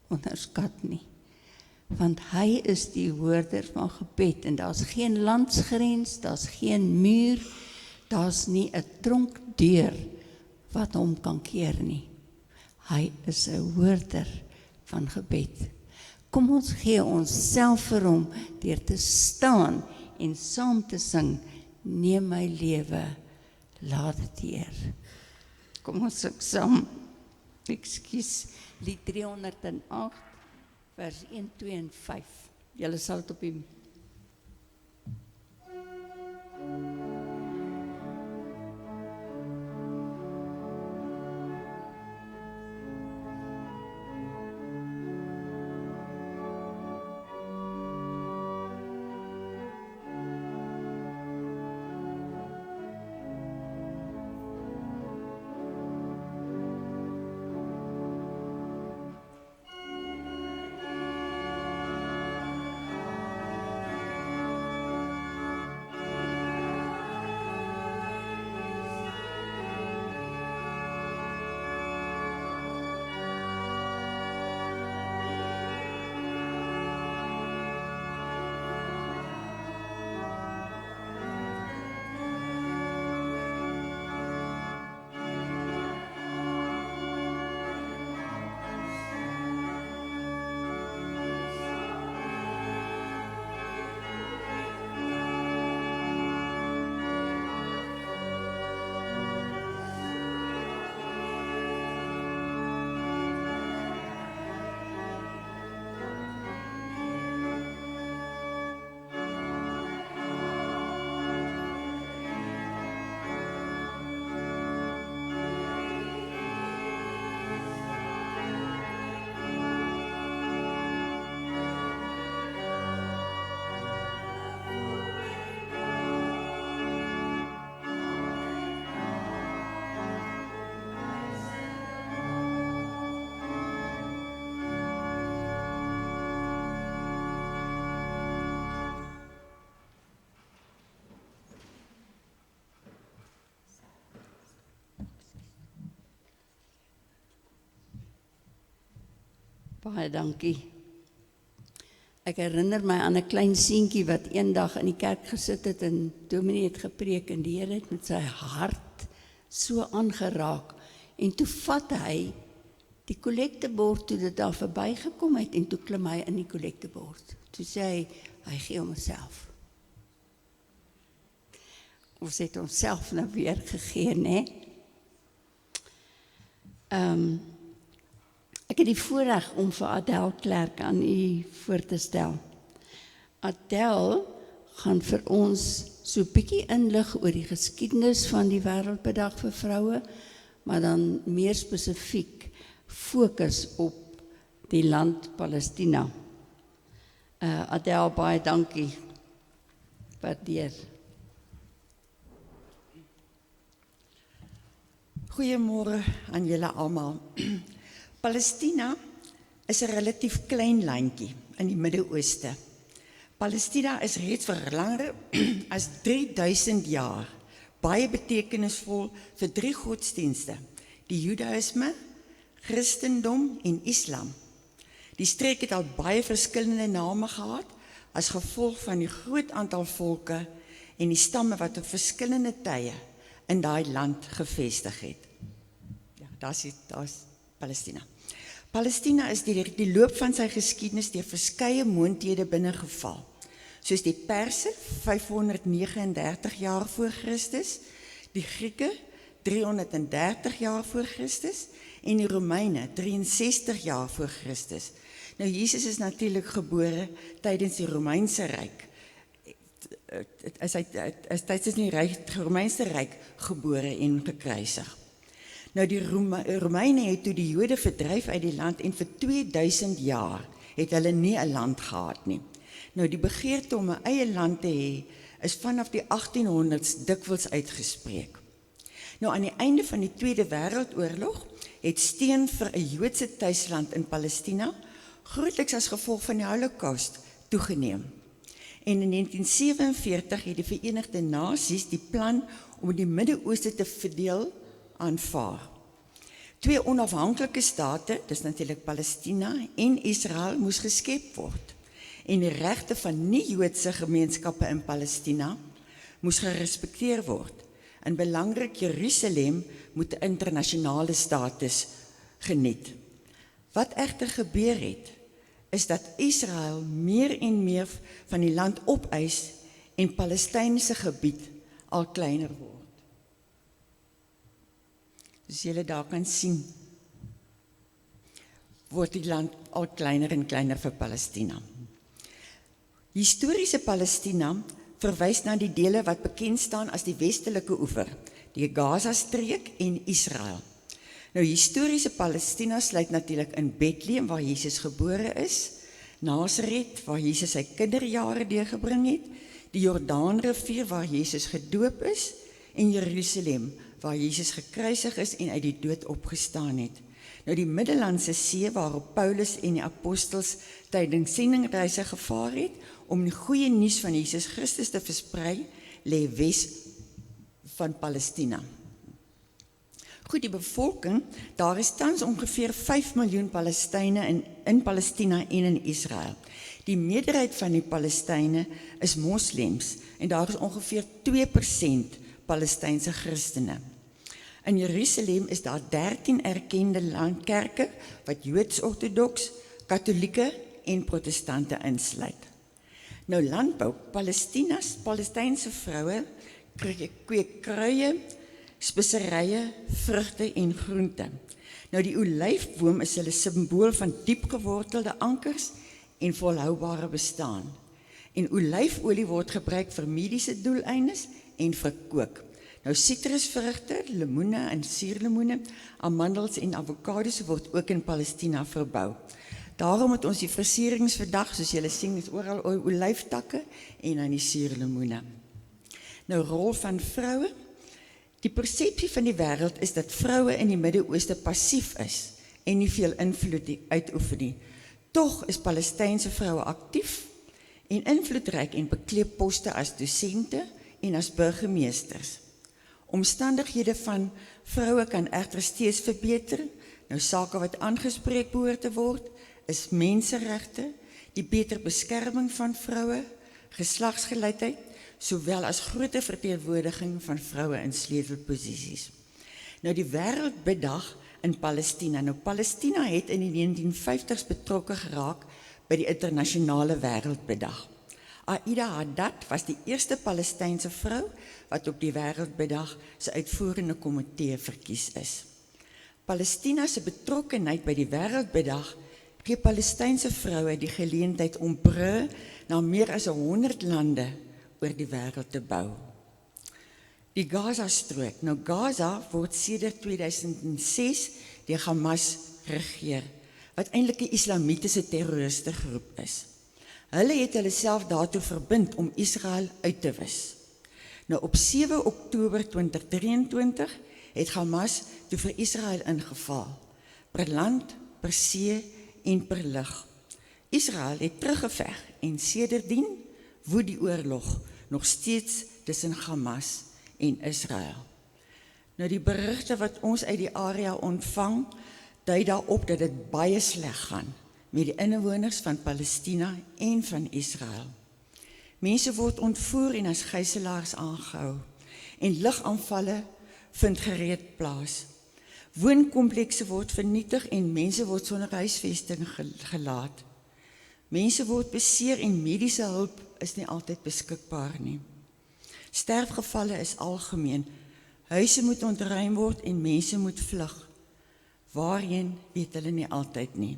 onderskat nie. Want hy is die hoorder van gebed en daar's geen landsgrens, daar's geen muur, daar's nie 'n tronkdeur wat hom kan keer nie. Hy is 'n hoorder van gebed. Kom ons gee ons self vir hom deur te staan en saam te sing, neem my lewe, laat dit eer. Kom ons sing saam. Ekskuus, lied 308, vers 1, 2 en 5. Julle sal dit op die Baie dankie. Ek herinner my aan 'n klein seentjie wat eendag in die kerk gesit het en dominee het gepreek en die Here het met sy hart so aangeraak. En toe vat hy die kollektebord toe dit daar verbygekom het en toe klim hy in die kollektebord. Toe sê hy gee homself. Ons het homself nou weer gegee, né? Ek het die voorreg om vir Adel Kerk aan u voor te stel. Adel gaan vir ons so 'n bietjie inlig oor die geskiedenis van die Wêreld Biddag vir Vroue, maar dan meer spesifiek fokus op die land Palestina. Adel, baie dankie. Waardeer. Goeiemôre aan julle almal. Palestina is 'n relatief klein landjie in die Midde-Ooste. Palestina is reeds vir langer as 3000 jaar baie betekenisvol vir 3 godsdienste: die Judaïsme, Christendom en Islam. Die streek het al baie verskillende name gehad as gevolg van die groot aantal volke en die stamme wat op verskillende tye in daai land gevestig het. Ja, daar's Palestina. Palestina is deur die loop van sy geskiedenis deur verskeie moondhede binnegeval, soos die Perse 539 jaar voor Christus, die Grieke 330 jaar voor Christus en die Romeine 63 jaar voor Christus. Nou, Jesus is natuurlik gebore tydens die Romeinse Ryk. Is tydens die Romeinse Ryk gebore en gekruisig. Nou, die Romeine het toe die Jode verdryf uit die land en vir 2000 jaar het hulle nie 'n land gehad nie. Nou, die begeerte om 'n eie land te hê is vanaf die 1800s dikwels uitgespreek. Nou, aan die einde van die Tweede Wêreldoorlog het steun vir 'n Joodse tuisland in Palestina grootliks as gevolg van die Holocaust toegeneem. En in 1947 het die Verenigde Nasies die plan om die Midde-Ooste te verdeel aanvaar. 2 onafhanklike state, dis natuurlik Palestina en Israel, moes geskep word. En die regte van nie-Joodse gemeenskappe in Palestina moes gerespekteer word. En belangrik, Jerusalem moet 'n internasionale status geniet. Wat egter gebeur het, is dat Israel meer en meer van die land opeis en Palestynse gebied al kleiner word. Soos julle daar kan sien, word die land al kleiner en kleiner vir Palestina. Historiese Palestina verwys na die dele wat bekend staan as die westelike oever, die Gaza-streek en Israel. Nou, historiese Palestina sluit natuurlik in Bethlehem, waar Jesus gebore is, Nasaret, waar Jesus sy kinderjare deurgebring het, die Jordaanrivier, waar Jesus gedoop is, en Jerusalem, waar Jesus gekruisig is en uit die dood opgestaan het. Nou, die Middellandse See, waarop Paulus en die apostels tydens sendingreise gevaar het, om die goeie nuus van Jesus Christus te versprei, lê wes van Palestina. Goed, die bevolking, daar is tans ongeveer 5 miljoen Palestynë in Palestina en in Israel. Die meerderheid van die Palestynë is moslems en daar is ongeveer 2% Palestynse Christene. In Jerusalem is daar 13 erkende landkerke wat Joods-Orthodoks, Katolieke en Protestante insluit. Nou, landbou, Palestynse vroue kweek kruie, speserye, vrugte en groente. Nou, die olyfboom is hulle simbool van diepgewortelde ankers en volhoubare bestaan. En olyfolie word gebruik vir mediese doeleindes en vir kook. Nou, sitrusvrugte, lemoene en suurlemoene, amandels en avokados word ook in Palestina verbou. Daarom het ons die versieringsvandag, soos julle sien, is oral olyftakke en dan die suurlemoene. Nou, rol van vroue. Die persepsie van die wêreld is dat vroue in die Midde-Ooste passief is en nie veel invloed uitoefen nie. Tog is Palestynse vroue aktief en invloedryk en beklee poste as dosente en as burgemeesters. Omstandighede van vroue kan egter steeds verbeter. Nou, sake wat aangespreek behoort te word, is menseregte, die beter beskerming van vroue, geslagsgeleidheid, sowel as groter verteenwoordiging van vroue in sleutelposisies. Nou die Wêreld Biddag in Palestina. Nou Palestina het in die 1950s betrokke geraak by die internasionale Wêreld Biddag. Aida Haddad was die eerste Palestynse vrou wat op die Wêreld Biddag se uitvoerende komitee verkies is. Palestina se betrokkenheid by die Wêreld Biddag gee Palestynse vroue die geleentheid om brûe na meer as 100 lande oor die wêreld te bou. Die Gaza-strook. Nou Gaza word sedert 2006 deur Hamas regeer, wat eintlik 'n islamitiese terroristegroep is. Hulle het hulle self daartoe verbind om Israel uit te wis. Nou op 7 Oktober 2023 het Hamas toe vir Israel ingeval, per land, per see en per lug. Israel het teruggeveg en sedertdien woed die oorlog nog steeds tussen Hamas en Israel. Nou die berigte wat ons uit die area ontvang, dui daarop dat dit baie sleg gaan met die inwoners van Palestina en van Israel. Mense word ontvoer en as gijslaars aangehou en lugaanvalle vind gereed plaas. Woonkomplekse word vernietig en mense word sonder huisvesting gelaat. Mense word beseer en mediese hulp is nie altyd beskikbaar nie. Sterfgevalle is algemeen. Huise moet ontruim word en mense moet vlug. Waarheen weet hulle nie altyd nie.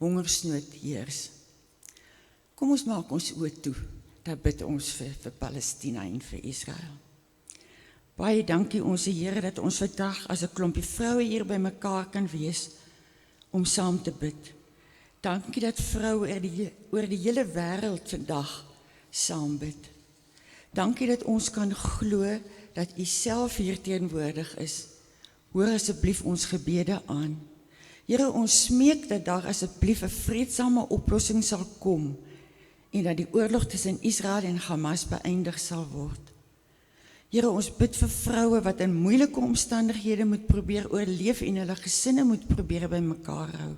Hongersnood heers. Kom ons maak ons oë toe. Daar bid ons vir Palestina en vir Israel. Baie dankie ons Here dat ons vandag as 'n klompie vroue hier by mekaar kan wees om saam te bid. Dankie dat vroue oor die hele wêreld vandag saam bid. Dankie dat ons kan glo dat U self hier teenwoordig is. Hoor asseblief ons gebede aan. Here, ons smeek dat daar asseblief 'n vreedsame oplossing sal kom en dat die oorlog tussen Israel en Hamas beëindig sal word. Here, ons bid vir vroue wat in moeilike omstandighede moet probeer oorleef en hulle gesinne moet probeer by mekaar hou.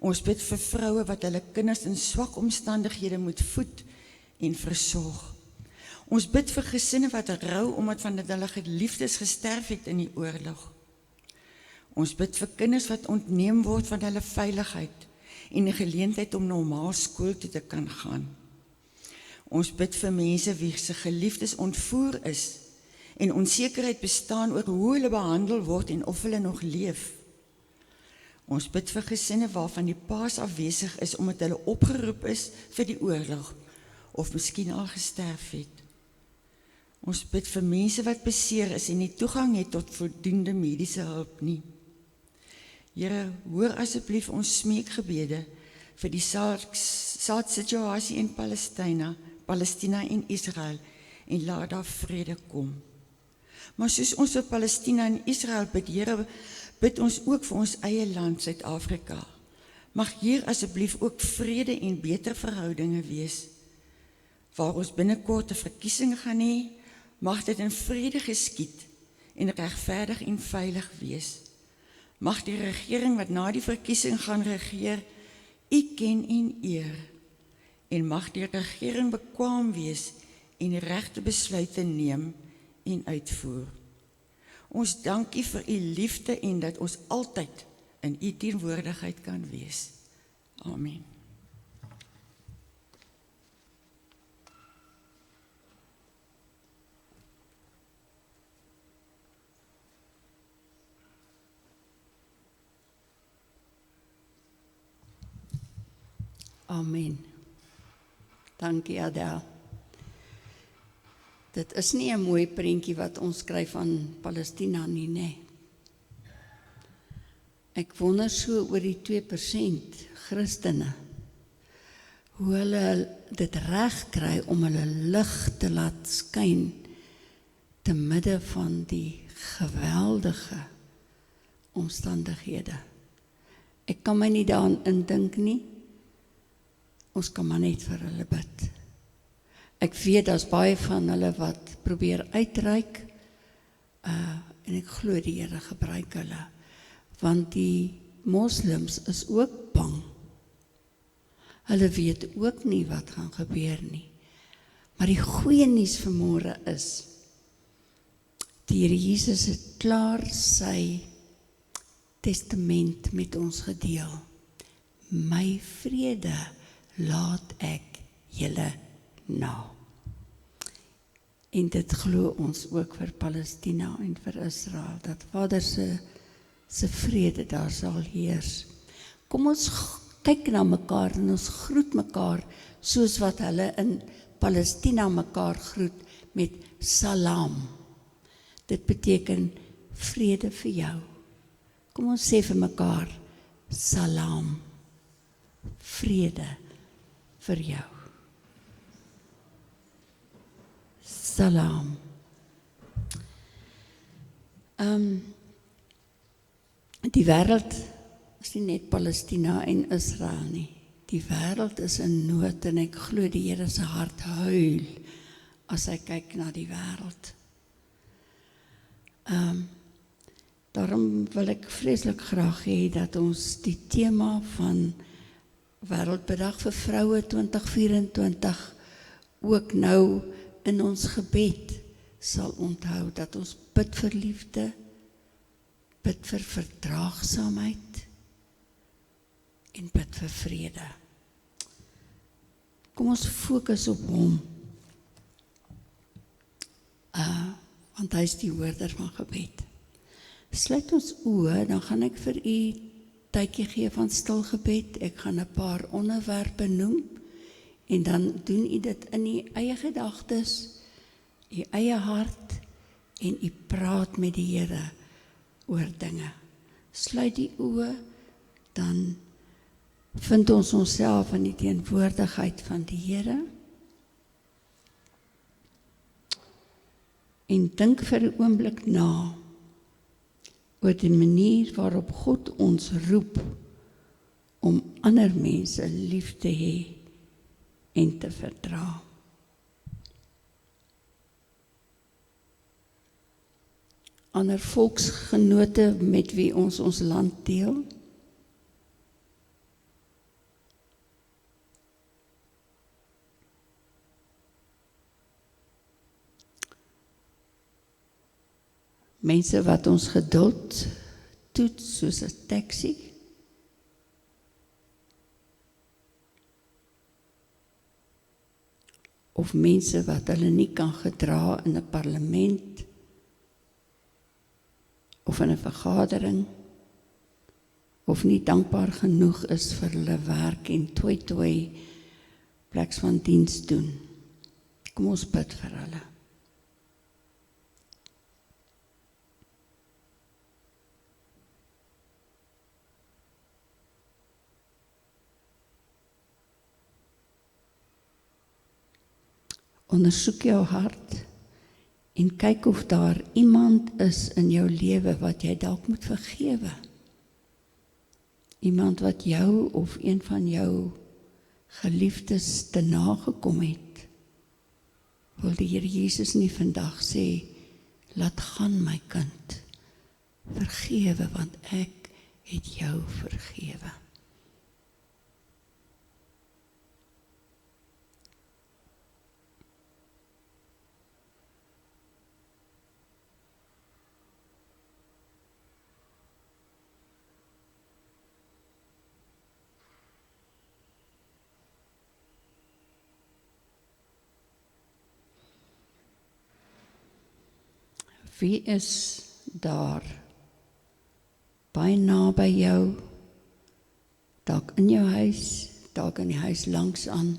Ons bid vir vroue wat hulle kinders in swak omstandighede moet voed en versorg. Ons bid vir gesinne wat rou omdat van hulle geliefdes gesterf het in die oorlog. Ons bid vir kinders wat ontneem word van hulle veiligheid en die geleentheid om normaal skool toe te kan gaan. Ons bid vir mense wie se geliefdes ontvoer is en onsekerheid bestaan oor hoe hulle behandel word en of hulle nog leef. Ons bid vir gesinne waarvan die paas afwesig is omdat hulle opgeroep is vir die oorlog of miskien al gesterf het. Ons bid vir mense wat beseer is en nie toegang het tot voldoende mediese hulp nie. Here, hoor asseblief ons smeekgebede vir die saadsituasie in Palestina en Israel en laat daar vrede kom. Maar soos ons vir Palestina en Israel bid, Here, bid ons ook vir ons eie land, Suid-Afrika. Mag hier asseblief ook vrede en beter verhoudinge wees. Waar ons binnekort 'n verkiesing gaan hê, mag dit in vrede geskied en regverdig en veilig wees. Mag die regering wat na die verkiesing gaan regeer, U ken en eer. En mag die regering bekwaam wees en die regte besluite neem en uitvoer. Ons dank U vir U liefde en dat ons altyd in U teenwoordigheid kan wees. Amen. Amen. Dankie Adel. Dit is nie 'n mooi prentjie wat ons skryf van Palestina nie, nee. Ek wonder so oor die 2% Christene, hoe hulle dit reg kry om hulle lig te laat skyn te midde van die geweldige omstandighede. Ek kan my nie daaraan indink nie. Ons kan maar net vir hulle bid. Ek weet daar's baie van hulle wat probeer uitreik en ek glo die Here gebruik hulle, want die moslems is ook bang Hulle weet ook nie wat gaan gebeur nie. Maar die goeie nuus vanmôre is, die Here Jesus het klaar sy testament met ons gedeel. My vrede laat ek julle na. En dit glo ons ook vir Palestina en vir Israel, dat Vader se vrede daar sal heers. Kom ons kyk na mekaar en ons groet mekaar soos wat hulle in Palestina mekaar groet met salam. Dit beteken vrede vir jou. Kom ons sê vir mekaar salam, vrede vir jou. Salam. Die wêreld is nie net Palestina en Israel nie. Die wêreld is in nood en ek glo die Here se hart huil as hy kyk na die wêreld. Daarom wil ek vreeslik graag hê dat ons die tema van Wêreld Biddag vir Vroue 2024 ook nou in ons gebed sal onthou, dat ons bid vir liefde, bid vir verdraagsaamheid en bid vir vrede. Kom ons fokus op hom, want hy is die hoorder van gebed. Sluit ons oë, dan gaan ek vir u tydjie gee van stil gebed. Ek gaan 'n paar onderwerpe noem en dan doen u dit in u eie gedagtes, u eie hart en u praat met die Here oor dinge. Sluit die oë, dan vind ons onsself in die teenwoordigheid van die Here. En dink vir 'n oomblik na oor die manier waarop God ons roep om ander mense lief te hê en te verdra. Ander volksgenote met wie ons land deel. Mense wat ons geduld toets soos 'n taxi. Of mense wat hulle nie kan gedra in 'n parlement of in 'n vergadering, of nie dankbaar genoeg is vir hulle werk en tooi pleks van diens doen. Kom ons bid vir hulle. Ondersoek jou hart en kyk of daar iemand is in jou lewe wat jy dalk moet vergewe. Iemand wat jou of een van jou geliefdes te nagekom het. Wil die Here Jesus nie vandag sê, laat gaan my kind, vergewe want ek het jou vergewe. Wie is daar, baie naby jou, dalk in jou huis, dalk in die huis langs aan,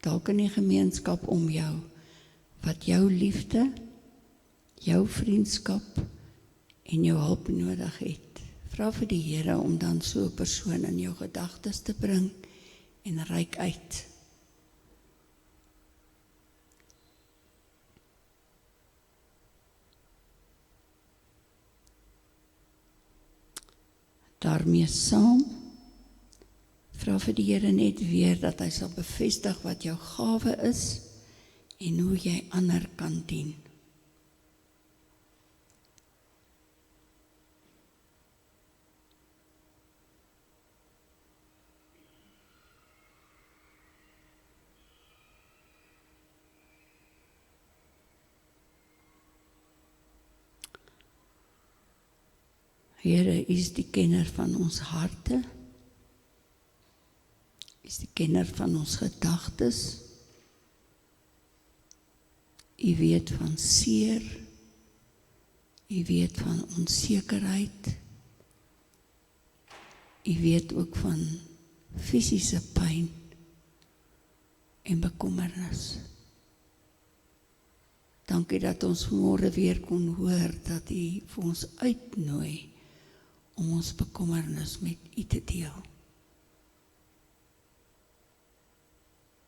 dalk in die gemeenskap om jou, wat jou liefde, jou vriendskap en jou hulp nodig het. Vra vir die Here om dan so 'n persoon in jou gedagtes te bring en reik uit. Daarmee saam, vra vir die Here net weer dat hy sal bevestig wat jou gawe is en hoe jy ander kan dien. Here, U is die kenner van ons harte. U is die kenner van ons gedagtes. U weet van seer. U weet van onsekerheid. U weet ook van fisiese pyn en bekommernis. Dankie dat ons vanmôre weer kon hoor dat U vir ons uitnooi om ons bekommernis met U te deel.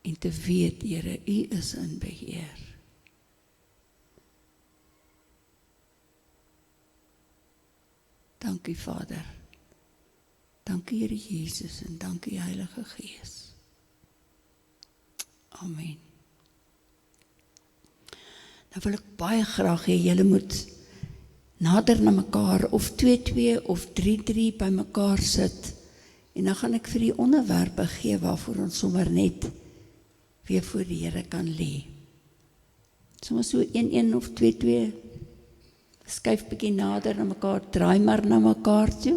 En te weet, Here, U is in beheer. Dankie, Vader. Dankie, Here Jesus, en dankie, Heilige Gees. Amen. Nou wil ek baie graag hê, julle moet nader na mekaar, of 2-2 of 3-3 by mekaar sit, en dan gaan ek vir die onderwerpe gee, waarvoor ons sommer net weer voor die Here kan lê. Soms so 1-1 of 2-2, skuif bietjie nader na mekaar, draai maar na mekaar toe.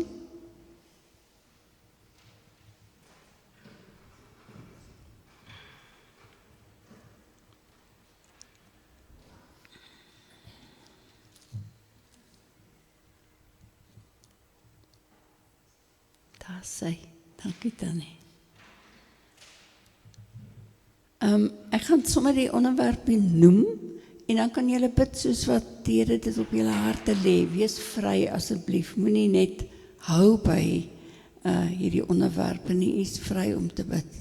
Daar sê, dankie Tannie. Ek gaan sommer die onderwerpe noem, en dan kan julle bid soos wat die Here dit op julle harte lê. Wees vry asseblief, moenie net hou by hierdie onderwerpe nie, U is vry om te bid.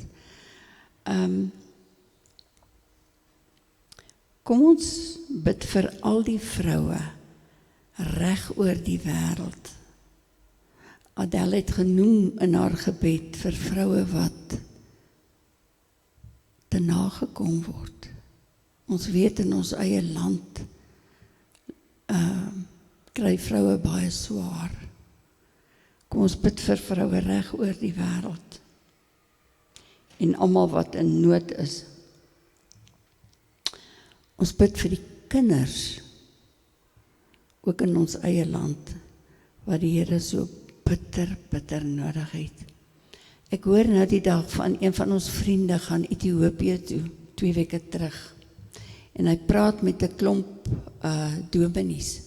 Kom ons bid vir al die vroue reg oor die wêreld. Adele het genoem in haar gebed vir vroue wat te nagekom word. Ons weet in ons eie land kry vroue baie swaar. Kom ons bid vir vroue reg oor die wêreld. En almal wat in nood is. Ons bid vir die kinders, ook in ons eie land, wat die Here so bitter nodig het. Ek hoor nou die dag van een van ons vriende gaan Ethiopië toe, 2 weke terug. En hy praat met 'n klomp dominees,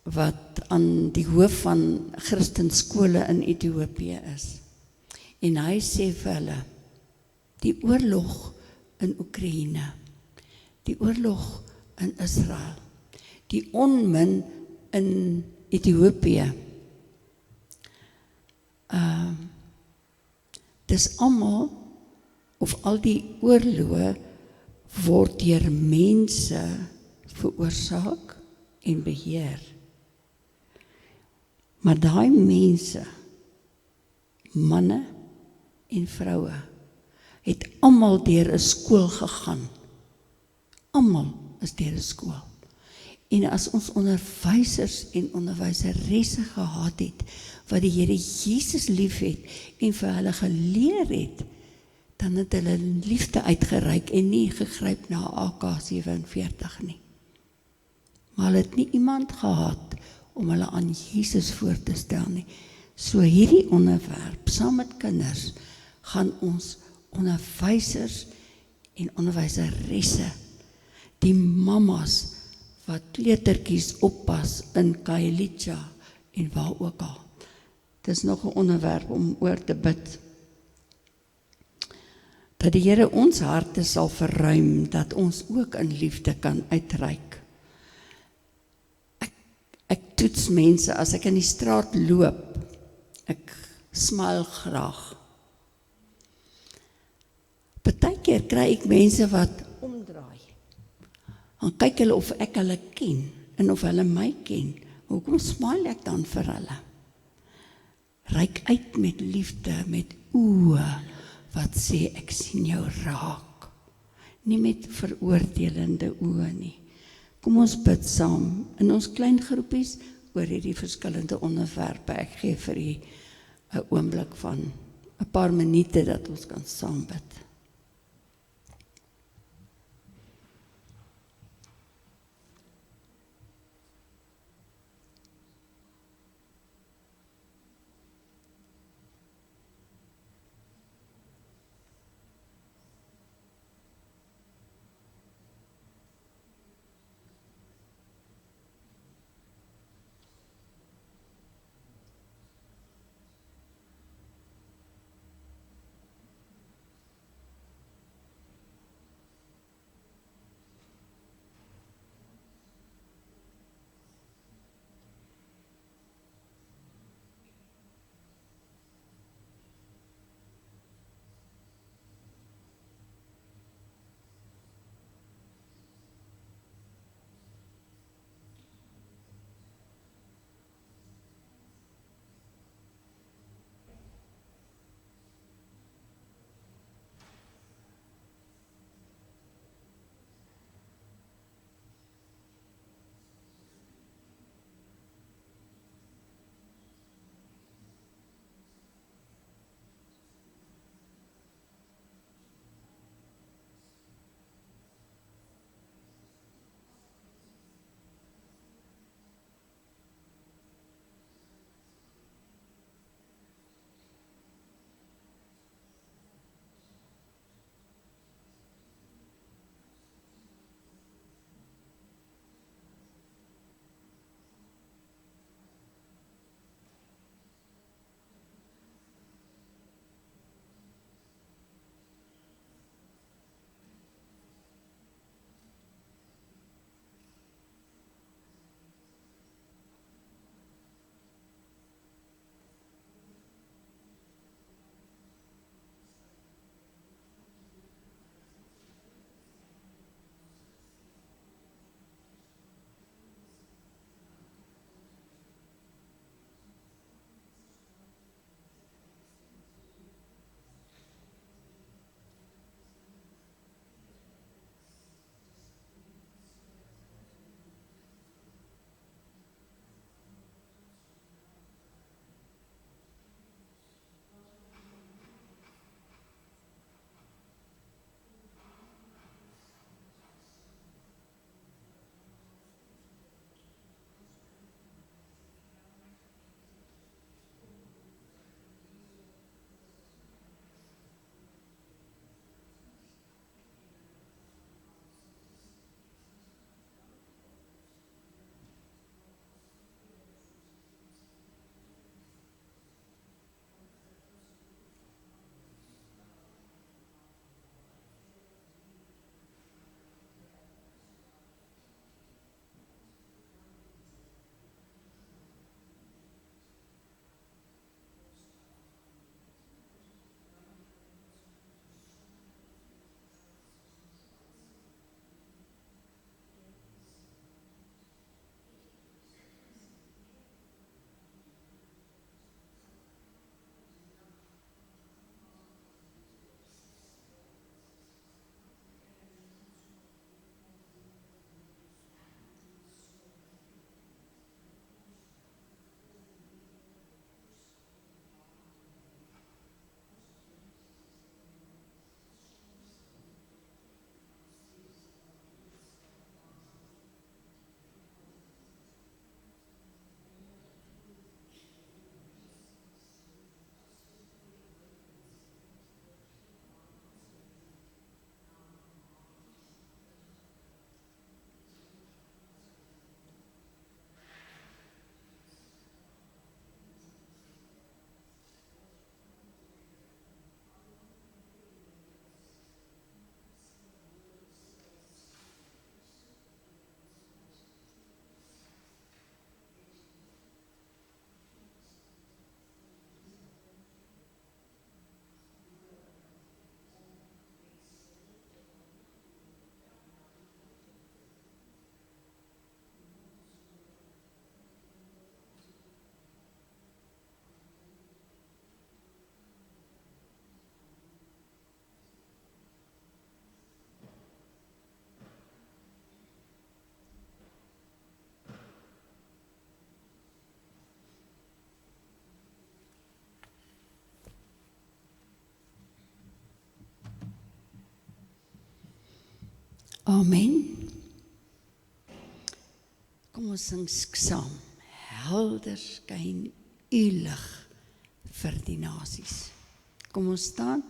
wat aan die hoof van Christenskole in Ethiopië is. En hy sê vir hulle, die oorlog in Oekraïne, die oorlog in Israel, die onmin in Ethiopië, dis almal, of al die oorloë, word deur mense veroorsaak en beheer. Maar daai mense, manne en vroue, het almal deur 'n skool gegaan. Almal is deur 'n skool. En as ons onderwysers en onderwyseresse gehad het, wat die Here Jesus liefhet en vir hulle geleer het, dan het hulle liefde uitgereik en nie gegryp na AK-47 nie. Maar hulle het nie iemand gehad om hulle aan Jesus voor te stel nie. So hierdie onderwerp, saam met kinders, gaan ons onderwysers en onderwyseresse, die mammas wat kleutertjies oppas in Kailicha en waar ook al. Dis nog 'n onderwerp om oor te bid. Dat die Here ons harte sal verruim, dat ons ook in liefde kan uitreik. Ek toets mense, as ek in die straat loop, ek smile graag. Partykeer kry ek mense wat omdraai. Dan kyk hulle of ek hulle ken, en of hulle my ken. Hoekom smile ek dan vir hulle? Reik uit met liefde, met oë, wat sê ek sien jou raak. Nie met veroordelende oë nie. Kom ons bid saam, in ons klein groepies, oor hierdie verskillende onderwerpe. Ek gee vir u 'n oomblik van 'n paar minute dat ons kan saam bid. Amen. Kom ons sing saam. Helder skyn u lig vir die nasies. Kom ons staan.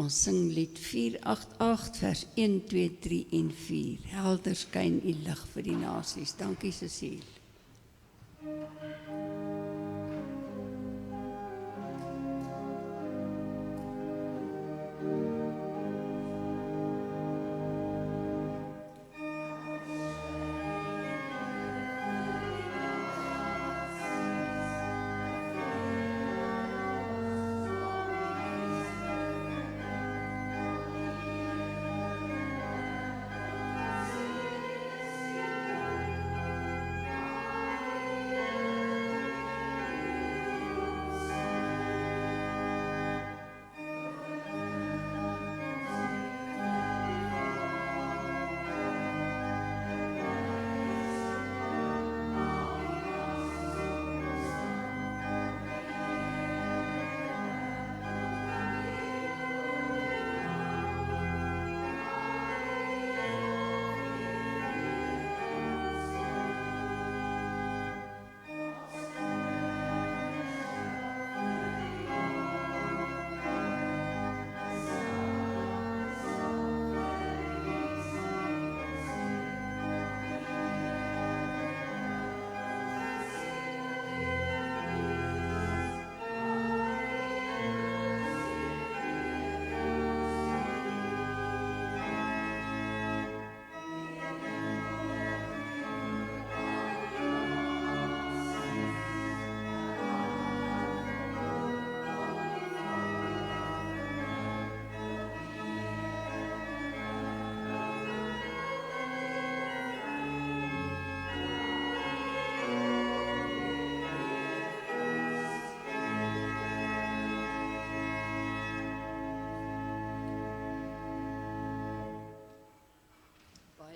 Ons sing lied 488 vers 1, 2, 3 en 4. Helder skyn u lig vir die nasies. Dankie Cecile.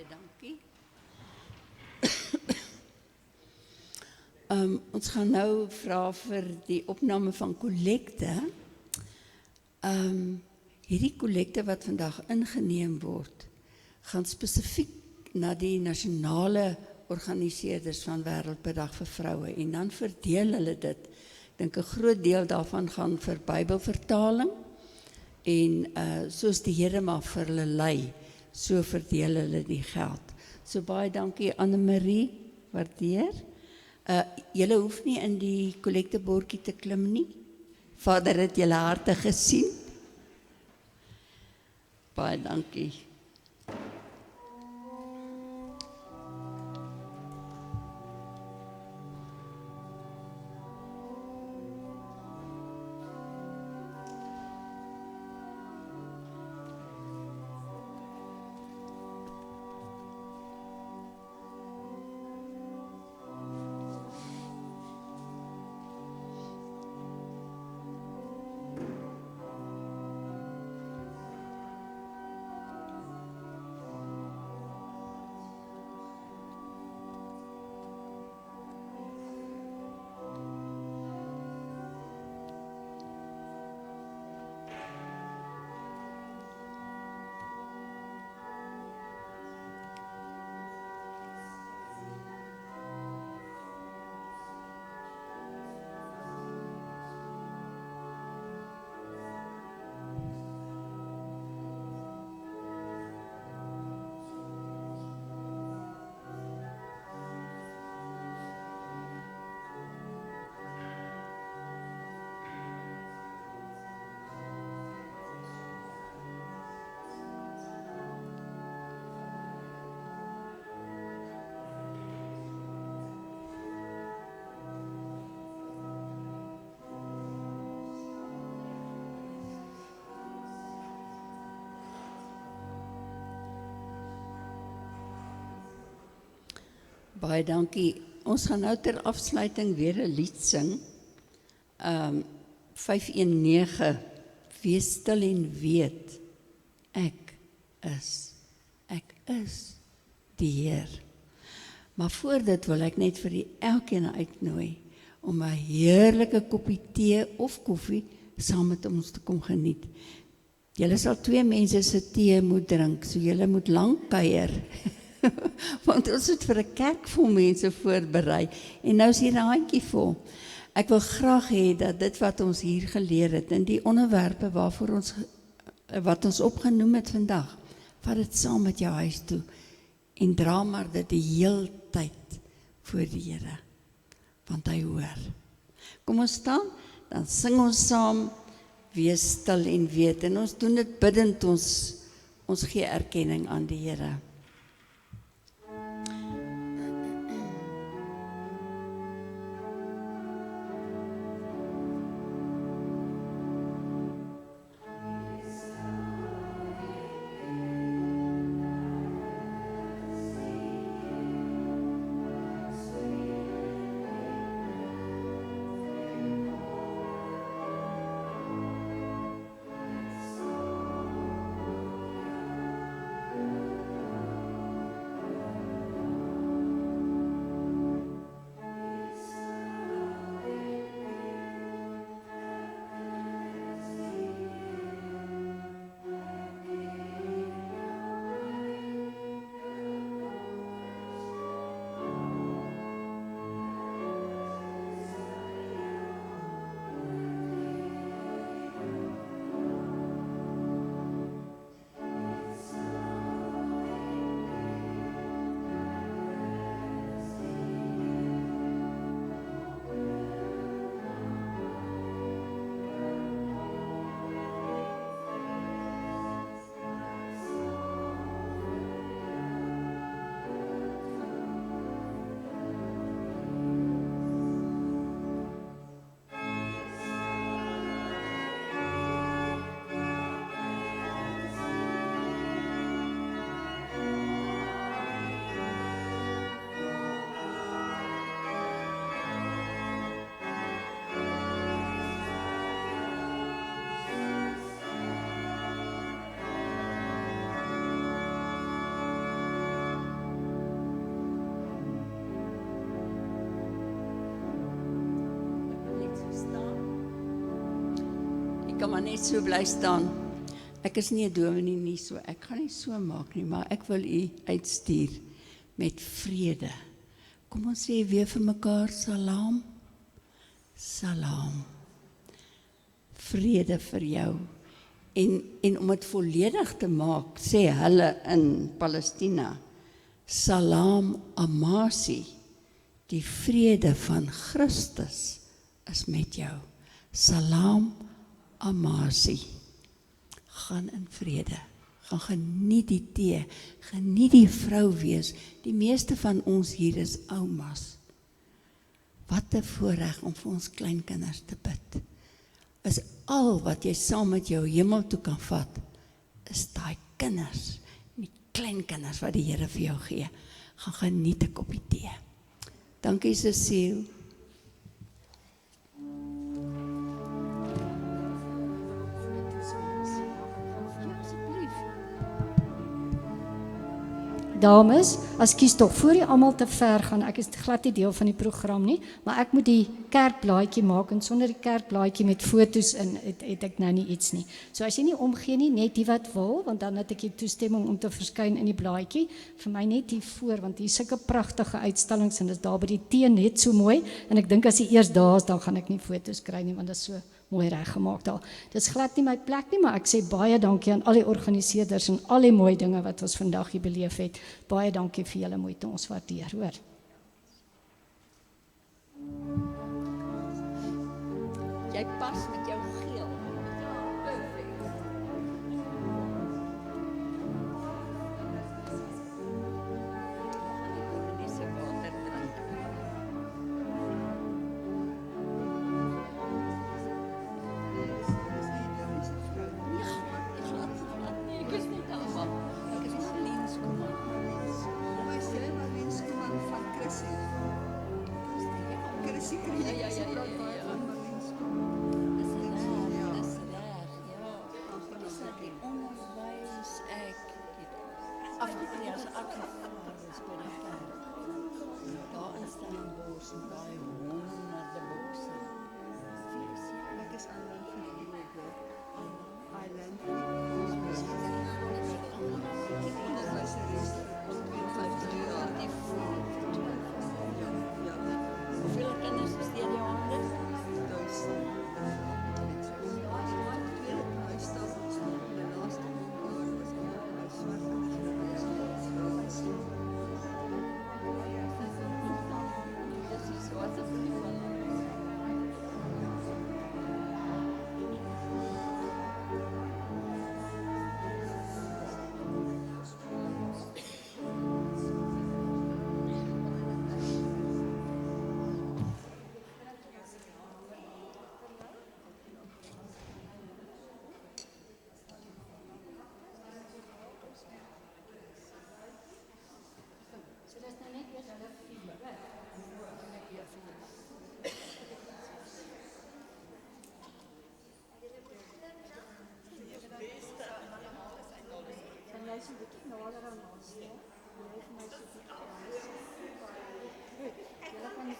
Dankie. Ons gaan nou vra vir die opname van kollekte. Hierdie kollekte wat vandag ingeneem word, gaan spesifiek na die nasionale organiseerders van Wêreld Biddag vir Vroue en dan verdeel hulle dit. Ek dink 'n groot deel daarvan gaan vir Bybelvertaling en soos die Here maar vir hulle lei. So verdeel hulle die geld. So baie dankie Anne-Marie, waardeer. Julle hoef nie in die kollektebordjie te klim nie. Vader het julle harte gesien. Baie dankie. Baie dankie. Ons gaan nou ter afsluiting weer 'n lied sing. 519. Wees stil en weet, ek is die Heer. Maar voor dit wil ek net vir elkeen uitnooi om 'n heerlike koppie tee of koffie saam met ons te kom geniet. Julle sal 2 mense se tee moet drink, so julle moet lank kuier. Want ons het vir 'n kerk vol mense voorberei, en nou is hier 'n handjie vol. Ek wil graag hê dat dit wat ons hier geleer het, en die onderwerpe wat ons opgenoem het vandag, vat dit saam met jou huis toe, en dra maar dit die heel tyd voor die Here, want hy hoor. Kom ons staan, dan sing ons saam, wees stil en weet, en ons doen dit bidend, ons gee erkenning aan die Here. Kan maar net so bly staan. Ek is nie 'n dominee nie, so ek gaan nie so maak nie, maar ek wil u uitstuur met vrede. Kom ons sê weer vir mekaar salaam. Salaam. Vrede vir jou. En om dit volledig te maak, sê hulle in Palestina, salaam amasi, die vrede van Christus is met jou. Salaam amasi. Gaan in vrede. Gaan geniet die tee. Geniet die vrou wees. Die meeste van ons hier is oumas. Wat 'n voorreg om vir ons kleinkinders te bid. Is al wat jy saam met jou hemel toe kan vat, is daai kinders, die kleinkinders wat die Here vir jou gee. Gaan geniet 'n koppie tee. Dankie Cecile. Dames, ekskuus tog, voor jy almal te ver gaan, ek is glad nie deel van die program nie, maar ek moet die kerkblaadjie maak, en sonder die kerkblaadjie met foto's in, het ek nou nie iets nie. So as jy nie omgee nie, net die wat wil, want dan het ek die toestemming om te verskyn in die blaadjie, vir my net hier voor, want hier is sulke pragtige uitstallings, en dit is daar by die tee net so mooi, en ek dink as die eers daar is, dan gaan ek nie foto's kry nie, want dit is so mooi reggemaak daar. Dit is glad nie my plek nie, maar ek sê baie dankie aan al die organiseerders en al die mooi dinge wat ons vandag hier beleef het. Baie dankie vir julle moeite, ons waardeer, hoor. Jy pas met jou